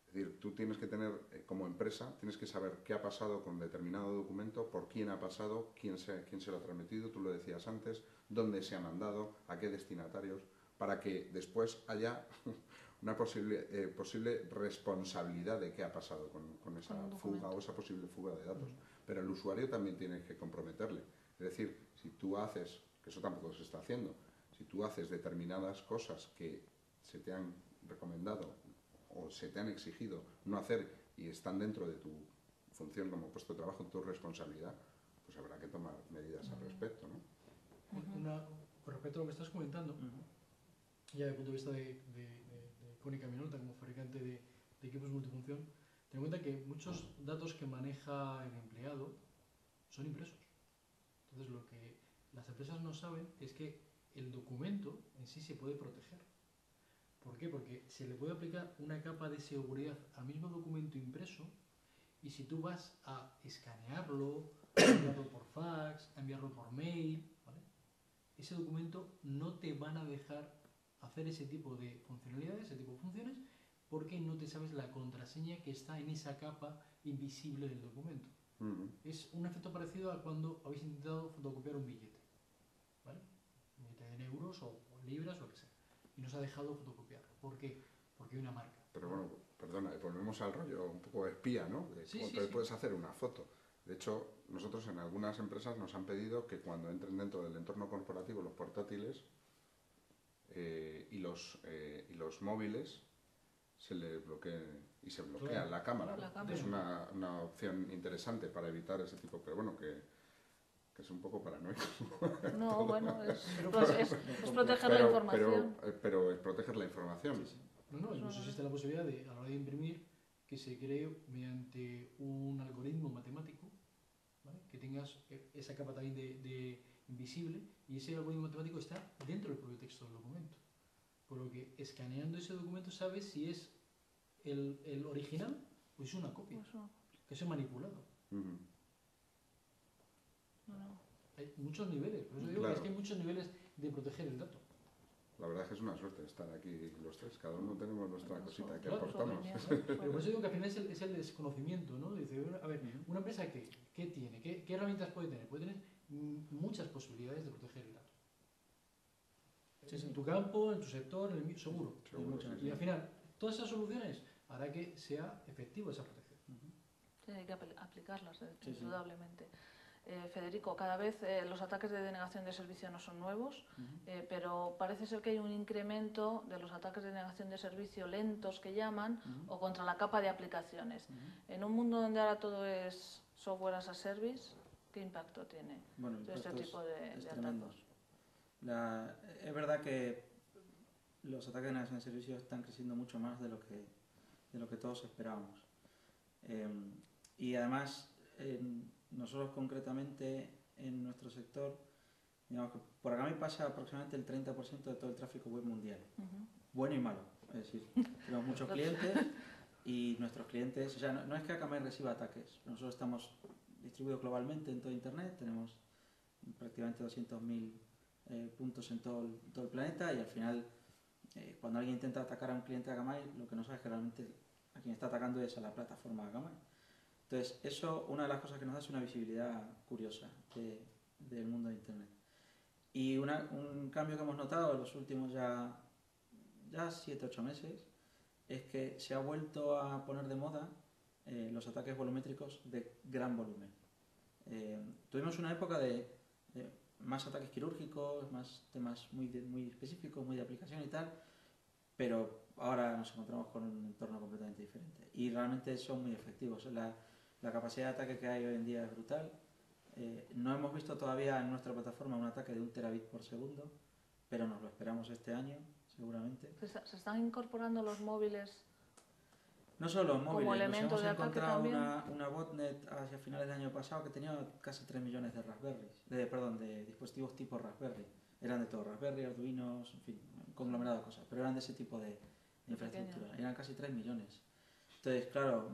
Es decir, tú tienes que tener, como empresa, tienes que saber qué ha pasado con determinado documento, por quién ha pasado, quién se lo ha transmitido, tú lo decías antes, dónde se ha mandado, a qué destinatarios, para que después haya una posible responsabilidad de qué ha pasado con esa fuga o esa posible fuga de datos. Pero el usuario también tiene que comprometerle. Es decir, si tú haces, que eso tampoco se está haciendo, si tú haces determinadas cosas que se te han recomendado o se te han exigido no hacer y están dentro de tu función como puesto de trabajo, tu responsabilidad, pues habrá que tomar medidas al respecto, ¿no? Con respecto a lo que estás comentando, ya desde el punto de vista de Konica Minolta como fabricante de equipos multifunción, ten en cuenta que muchos datos que maneja el empleado son impresos. Entonces lo que las empresas no saben es que el documento en sí se puede proteger. ¿Por qué? Porque se le puede aplicar una capa de seguridad al mismo documento impreso y si tú vas a escanearlo, a enviarlo por fax, a enviarlo por mail, ¿vale? Ese documento no te van a dejar hacer ese tipo de funcionalidades, ese tipo de funciones, porque no te sabes la contraseña que está en esa capa invisible del documento. Es un efecto parecido a cuando habéis intentado fotocopiar un billete, ¿vale? Un billete en euros o libras o lo que sea. Y nos ha dejado fotocopiarlo. ¿Por qué? Porque hay una marca. Pero bueno, perdona, volvemos al rollo un poco espía, ¿no? De cómo te puedes hacer una foto. De hecho, nosotros en algunas empresas nos han pedido que cuando entren dentro del entorno corporativo los portátiles y los móviles se les bloqueen y se bloquea la cámara. Es una opción interesante para evitar ese tipo, pero bueno, que es un poco paranoico. No, bueno, es proteger la información. Pero es proteger la información. Sí. No, incluso existe la posibilidad de, a la hora de imprimir, que se cree mediante un algoritmo matemático, ¿vale? Que tengas esa capa también de invisible y ese algoritmo matemático está dentro del propio texto del documento. Por lo que escaneando ese documento sabes si es el original o es una copia, que es manipulado. Hay muchos niveles, por eso digo que es que hay muchos niveles de proteger el dato. La verdad es que es una suerte estar aquí los tres, cada uno tenemos nuestra cosita que aportamos. Pero por eso digo que al final es el desconocimiento, ¿no? Dice, a ver, una empresa ¿qué tiene? ¿Qué herramientas puede tener? Puede tener muchas posibilidades de proteger el dato. En tu campo, en tu sector, en el mío, seguro. Y al final, todas esas soluciones hará que sea efectiva esa protección. Sí, hay que aplicarlas, indudablemente. Federico, cada vez los ataques de denegación de servicio no son nuevos, pero parece ser que hay un incremento de los ataques de denegación de servicio lentos que llaman o contra la capa de aplicaciones. En un mundo donde ahora todo es software as a service, ¿qué impacto tiene este tipo de ataques? Es verdad que los ataques de negación de servicio están creciendo mucho más de lo que todos esperábamos. Y además, nosotros concretamente en nuestro sector, digamos que por acá me pasa aproximadamente el 30% de todo el tráfico web mundial, bueno y malo. Es decir, tenemos muchos clientes y nuestros clientes, o sea, no es que Akamai reciba ataques, nosotros estamos distribuidos globalmente en todo Internet, tenemos prácticamente 200.000 puntos en todo el planeta, y al final, cuando alguien intenta atacar a un cliente de Akamai, lo que no sabe es que realmente a quien está atacando es a la plataforma de Akamai. Entonces, eso, una de las cosas que nos da es una visibilidad curiosa del mundo de Internet. Y un cambio que hemos notado en los últimos ya 7-8 meses es que se ha vuelto a poner de moda los ataques volumétricos de gran volumen. Tuvimos una época de más ataques quirúrgicos, más temas muy específicos, muy de aplicación y tal, pero ahora nos encontramos con un entorno completamente diferente y realmente son muy efectivos. La capacidad de ataque que hay hoy en día es brutal. No hemos visto todavía en nuestra plataforma un ataque de 1 terabit por segundo, pero nos lo esperamos este año, seguramente. ¿Se están incorporando los móviles? No solo los móviles, como elemento nos de hemos ataque encontrado también. una botnet hacia finales del año pasado que tenía casi 3 millones de de dispositivos tipo Raspberry. Eran de todo, Raspberry, Arduinos, en fin, un conglomerado de cosas, pero eran de ese tipo de infraestructura. Pequeños. Eran casi 3 millones. Entonces, claro,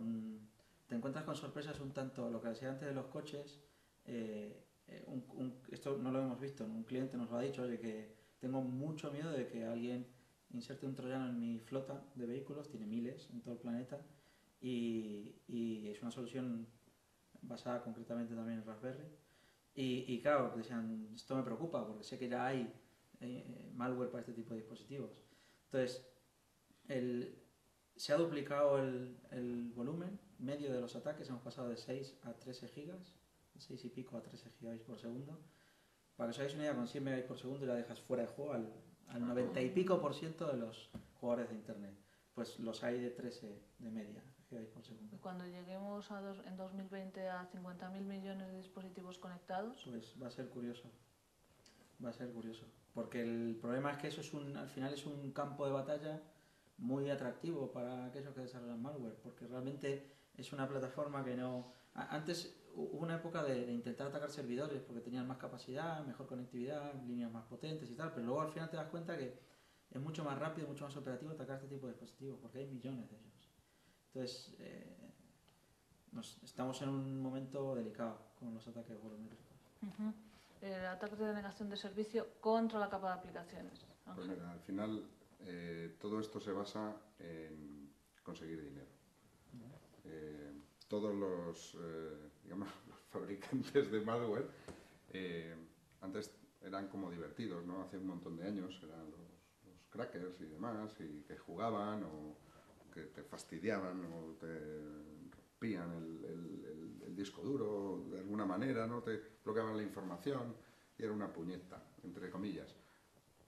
te encuentras con sorpresas un tanto, lo que decía antes de los coches, esto no lo hemos visto, un cliente nos lo ha dicho, oye, que tengo mucho miedo de que alguien inserte un troyano en mi flota de vehículos, tiene miles en todo el planeta, y es una solución basada concretamente también en Raspberry. Y claro, decían, esto me preocupa porque sé que ya hay malware para este tipo de dispositivos. Entonces, se ha duplicado el volumen medio de los ataques, hemos pasado de 6 a 13 gigas, de 6 y pico a 13 gigabytes por segundo. Para que os hagáis una idea, con 100 megabytes por segundo ya dejas fuera de juego al 90 y pico % de los jugadores de Internet. Pues los hay de 13 de media gigabytes por segundo. Y cuando lleguemos en 2020 a 50.000 millones de dispositivos conectados, pues va a ser curioso. Va a ser curioso. Porque el problema es que eso al final es un campo de batalla muy atractivo para aquellos que desarrollan malware, porque realmente es una plataforma que no... Antes hubo una época de intentar atacar servidores porque tenían más capacidad, mejor conectividad, líneas más potentes y tal, pero luego al final te das cuenta que es mucho más rápido, mucho más operativo atacar este tipo de dispositivos, porque hay millones de ellos. Entonces, estamos en un momento delicado con los ataques volumétricos. Ataques de denegación de servicio contra la capa de aplicaciones. Pues mira, al final todo esto se basa en conseguir dinero. Todos los, digamos, los fabricantes de malware antes eran como divertidos, ¿no? Hace un montón de años eran los crackers y demás, y que jugaban o que te fastidiaban o te rompían el disco duro de alguna manera, ¿no? Te bloqueaban la información y era una puñeta, entre comillas.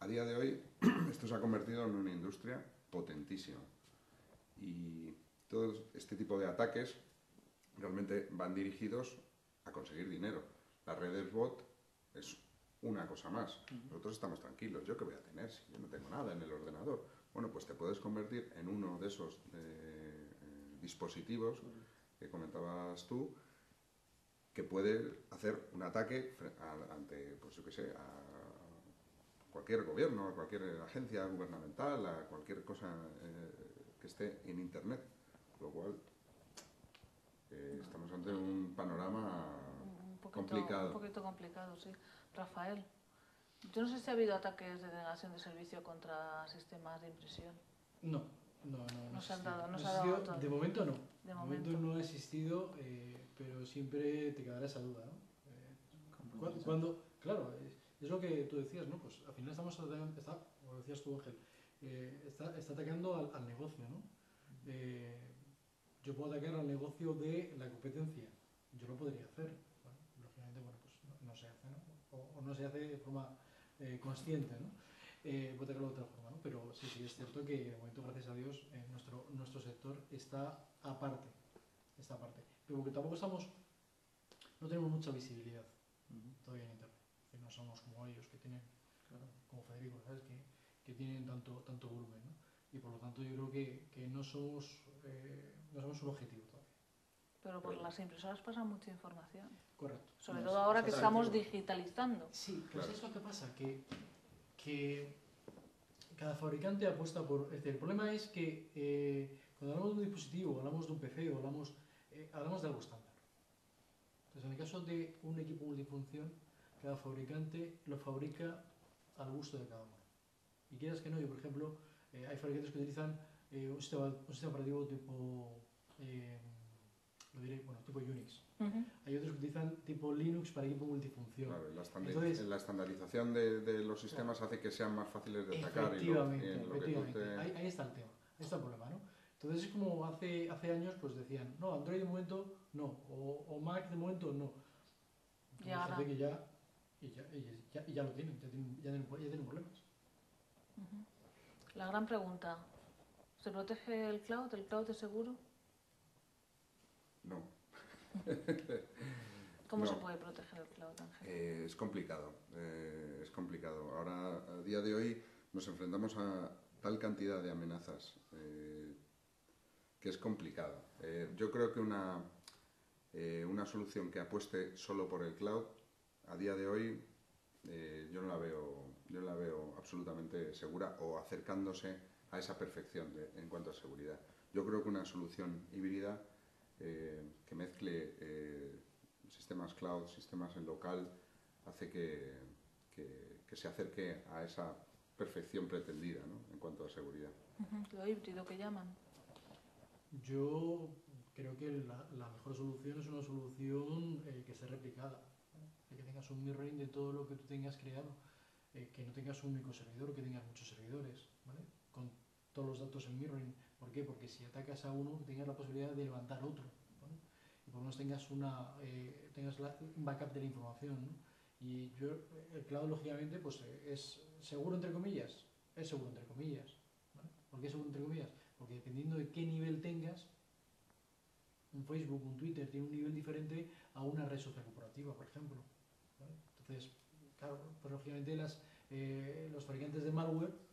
A día de hoy esto se ha convertido en una industria potentísima y todo este tipo de ataques realmente van dirigidos a conseguir dinero. La red del bot es una cosa más. Nosotros estamos tranquilos. ¿Yo qué voy a tener si yo no tengo nada en el ordenador? Bueno, pues te puedes convertir en uno de esos dispositivos que comentabas tú, que puede hacer un ataque ante, pues yo qué sé, a cualquier gobierno, a cualquier agencia gubernamental, a cualquier cosa que esté en Internet. Con lo cual, estamos ante un panorama complicado. Un poquito complicado, sí. Rafael, yo no sé si ha habido ataques de denegación de servicio contra sistemas de impresión. No se han dado, de momento no. De momento no ha existido, pero siempre te quedará esa duda, ¿no? Claro, es lo que tú decías, ¿no? Pues al final estamos atacando, como decías tú, Ángel, está atacando al negocio, ¿no? Yo puedo atacar al negocio de la competencia, yo lo podría hacer, bueno, lógicamente, bueno, pues no se hace, ¿no? O no se hace de forma consciente, ¿no? Puedo atacarlo de otra forma, ¿no? Pero sí, es cierto que de momento, gracias a Dios, nuestro sector está aparte, pero porque tampoco no tenemos mucha visibilidad todavía en Internet, que no somos como ellos que tienen, claro, como Federico, ¿sabes? Que que tienen tanto volumen, ¿no? Y por lo tanto yo creo que no somos un objetivo todavía. Pero por las impresoras pasa mucha información. Correcto. Sobre No, todo ahora es que atractivo. estamos digitalizando. Sí, pues Claro. es lo que pasa, que cada fabricante apuesta por... Es decir, el problema es que cuando hablamos de un dispositivo, hablamos de un PC, o hablamos de algo estándar. Entonces, en el caso de un equipo multifunción, cada fabricante lo fabrica al gusto de cada uno. Y quieras que no, yo por ejemplo, hay fabricantes que utilizan un sistema operativo tipo, lo diré, bueno, tipo Unix. Ujú. Hay otros que utilizan tipo Linux para equipo multifunción. Claro, Entonces- la estandarización de los sistemas hace que sean más fáciles de atacar y Efectivamente, en lo que tú efectivamente. te... Ahí está el tema, ahí está el problema, ¿no? Entonces es como hace años pues decían, no, Android de momento no, o Mac de momento no. Entonces, Llegará. hace que ya lo tienen, ya tienen problemas. Ujú. La gran pregunta, ¿se protege el cloud? ¿El cloud es seguro? No. ¿Cómo No. se puede proteger el cloud, Ángel? Es complicado, es complicado. Ahora, a día de hoy, nos enfrentamos a tal cantidad de amenazas que es complicado. Yo creo que una solución que apueste solo por el cloud, a día de hoy, yo no la veo absolutamente segura o acercándose a esa perfección en cuanto a seguridad. Yo creo que una solución híbrida que mezcle sistemas cloud, sistemas en local, hace que se acerque a esa perfección pretendida, ¿no?, en cuanto a seguridad. Ujú. Lo híbrido que llaman. Yo creo que la mejor solución es una solución que esté replicada, ¿no? Que tengas un mirroring de todo lo que tú tengas creado, que no tengas un único servidor, que tengas muchos servidores, ¿vale? Con todos los datos en mirroring. ¿Por qué? Porque si atacas a uno, tengas la posibilidad de levantar otro, ¿vale? Y por lo menos tengas un backup de la información, ¿no? Y el cloud, lógicamente, pues es seguro entre comillas, es seguro entre comillas, ¿vale? ¿Por qué es seguro entre comillas? Porque dependiendo de qué nivel tengas, un Facebook, un Twitter tiene un nivel diferente a una red social corporativa, por ejemplo, ¿vale? Entonces, claro, pues lógicamente los fabricantes de malware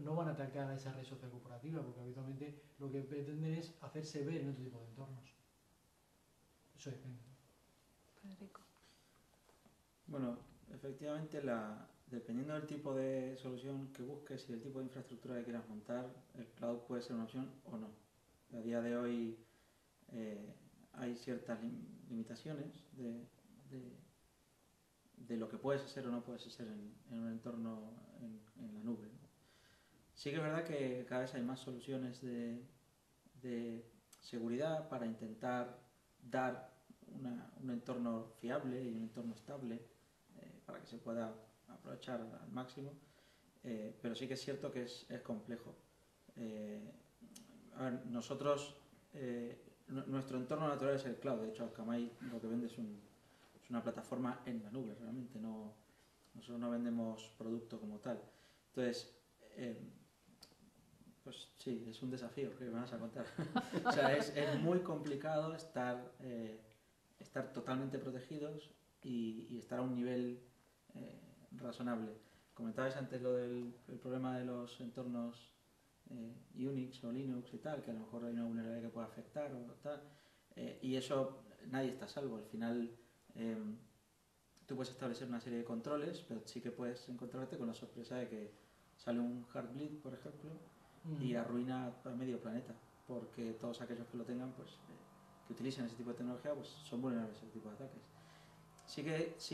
no van a atacar a esa red social corporativa, porque habitualmente lo que pretenden es hacerse ver en otro tipo de entornos. Eso depende. Federico. Bueno, efectivamente, dependiendo del tipo de solución que busques y del tipo de infraestructura que quieras montar, el cloud puede ser una opción o no. A día de hoy hay ciertas limitaciones de lo que puedes hacer o no puedes hacer en un entorno en la nube, ¿no? Sí que es verdad que cada vez hay más soluciones de seguridad para intentar dar un entorno fiable y un entorno estable para que se pueda aprovechar al máximo, pero sí que es cierto que es complejo. A ver, nuestro entorno natural es el cloud. De hecho, Akamai lo que vende es una plataforma en la nube, realmente. Nosotros no vendemos producto como tal. Entonces, pues sí, es un desafío que me vas a contar. O sea, es muy complicado estar totalmente protegidos y estar a un nivel razonable. Comentabais antes lo del problema de los entornos Unix o Linux y tal, que a lo mejor hay una vulnerabilidad que puede afectar o tal, y eso nadie está a salvo. Al final tú puedes establecer una serie de controles, pero sí que puedes encontrarte con la sorpresa de que sale un Heartbleed, por ejemplo, y arruina a medio planeta, porque todos aquellos que lo tengan, pues que utilicen ese tipo de tecnología, pues son vulnerables a ese tipo de ataques. Sí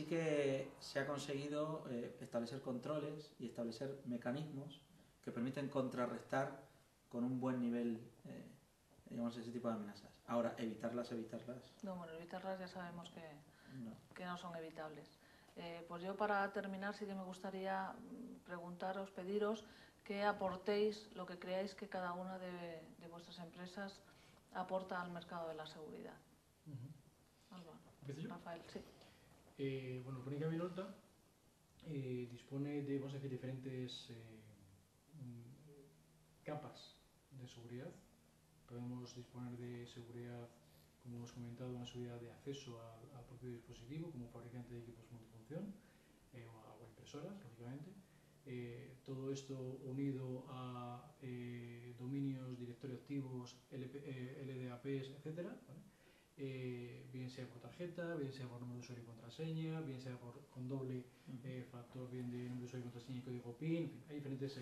que se ha conseguido establecer controles y establecer mecanismos que permiten contrarrestar con un buen nivel digamos, ese tipo de amenazas. Ahora, evitarlas. No, bueno, evitarlas ya sabemos No. que no son evitables. Pues yo, para terminar, sí que me gustaría preguntaros, pediros que aportéis lo que creáis que cada una de vuestras empresas aporta al mercado de la seguridad. Álvaro. ¿Empiezo yo? Rafael, sí. Bueno, Crónica Minolta dispone de, vamos a decir, diferentes capas de seguridad. Podemos disponer de seguridad, como hemos comentado, una seguridad de acceso al propio dispositivo como fabricante de equipos multifunción o impresoras, lógicamente. todo esto unido a dominios, directorios activos, LDAPs, etc. Bien sea por tarjeta, bien sea por número de usuario y contraseña, bien sea con doble factor, bien de número de usuario y contraseña y código PIN, en fin, hay diferentes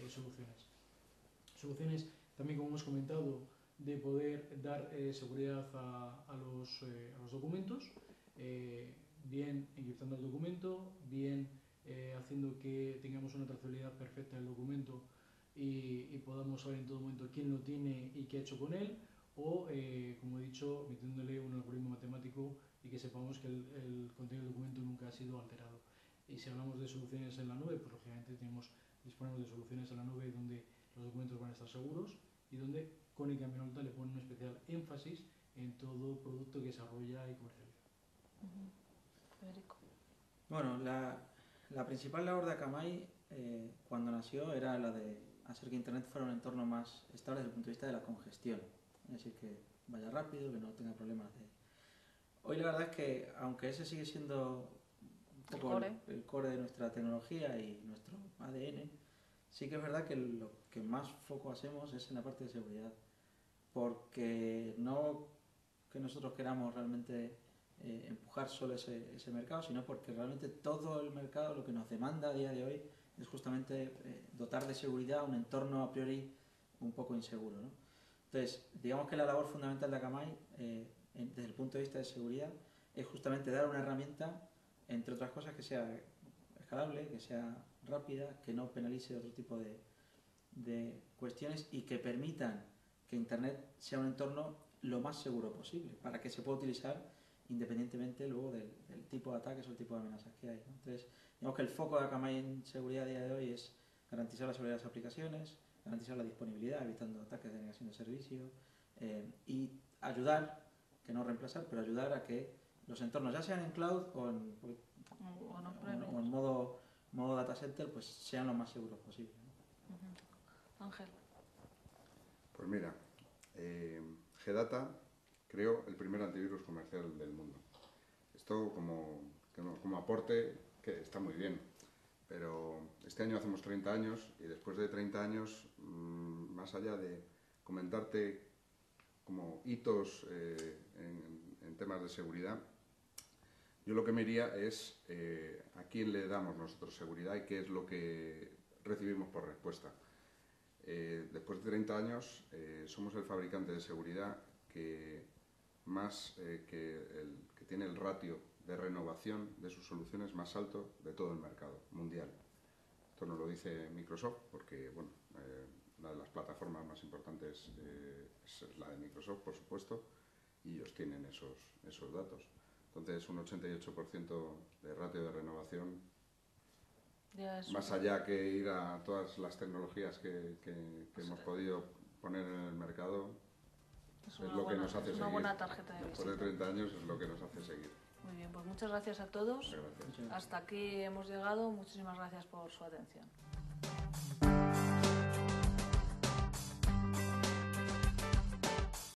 soluciones. Soluciones también, como hemos comentado, de poder dar seguridad a los documentos, bien encriptando el documento, bien haciendo que tengamos una trazabilidad perfecta del documento y podamos saber en todo momento quién lo tiene y qué ha hecho con él, o, como he dicho, metiéndole un algoritmo matemático y que sepamos que el contenido del documento nunca ha sido alterado. Y si hablamos de soluciones en la nube, pues lógicamente disponemos de soluciones en la nube donde los documentos van a estar seguros y donde Konica Minolta le pone un especial énfasis en todo producto que desarrolla y comercializa. Federico. Bueno, la principal labor de Akamai cuando nació era la de hacer que Internet fuera un entorno más estable desde el punto de vista de la congestión. Es decir, que vaya rápido, que no tenga problemas de... Hoy la verdad es que, aunque ese sigue siendo un poco el core de nuestra tecnología y nuestro ADN, sí que es verdad que lo que más foco hacemos es en la parte de seguridad. Porque no que nosotros queramos realmente empujar solo ese mercado, sino porque realmente todo el mercado lo que nos demanda a día de hoy es justamente dotar de seguridad un entorno a priori un poco inseguro, ¿no? Entonces, digamos que la labor fundamental de Akamai, desde el punto de vista de seguridad, es justamente dar una herramienta, entre otras cosas, que sea escalable, que sea rápida, que no penalice otro tipo de cuestiones y que permitan que Internet sea un entorno lo más seguro posible, para que se pueda utilizar independientemente luego del tipo de ataques o el tipo de amenazas que hay, ¿no? Entonces, digamos que el foco de Akamai en seguridad a día de hoy es garantizar la seguridad de las aplicaciones, garantizar la disponibilidad, evitando ataques de negación de servicio, y ayudar, que no reemplazar, pero ayudar a que los entornos, ya sean en cloud o en modo data center, pues sean lo más seguros posible, ¿no? Ángel. Pues mira, GData creó el primer antivirus comercial del mundo. Esto como aporte, que está muy bien, pero este año hacemos 30 años y después de 30 años, más allá de comentarte como hitos en temas de seguridad, yo lo que me iría es a quién le damos nosotros seguridad y qué es lo que recibimos por respuesta. Después de 30 años somos el fabricante de seguridad que tiene el ratio de renovación de sus soluciones más alto de todo el mercado mundial. Esto nos lo dice Microsoft porque, bueno, una de las plataformas más importantes es la de Microsoft, por supuesto, y ellos tienen esos datos. Entonces, un 88% de ratio de renovación, más allá que ir a todas las tecnologías que hemos podido poner en el mercado, es lo que nos hace seguir. Una buena tarjeta de visita. Después de 30 años es lo que nos hace seguir. Muy bien, pues muchas gracias a todos. Muchas gracias. Hasta aquí hemos llegado. Muchísimas gracias por su atención.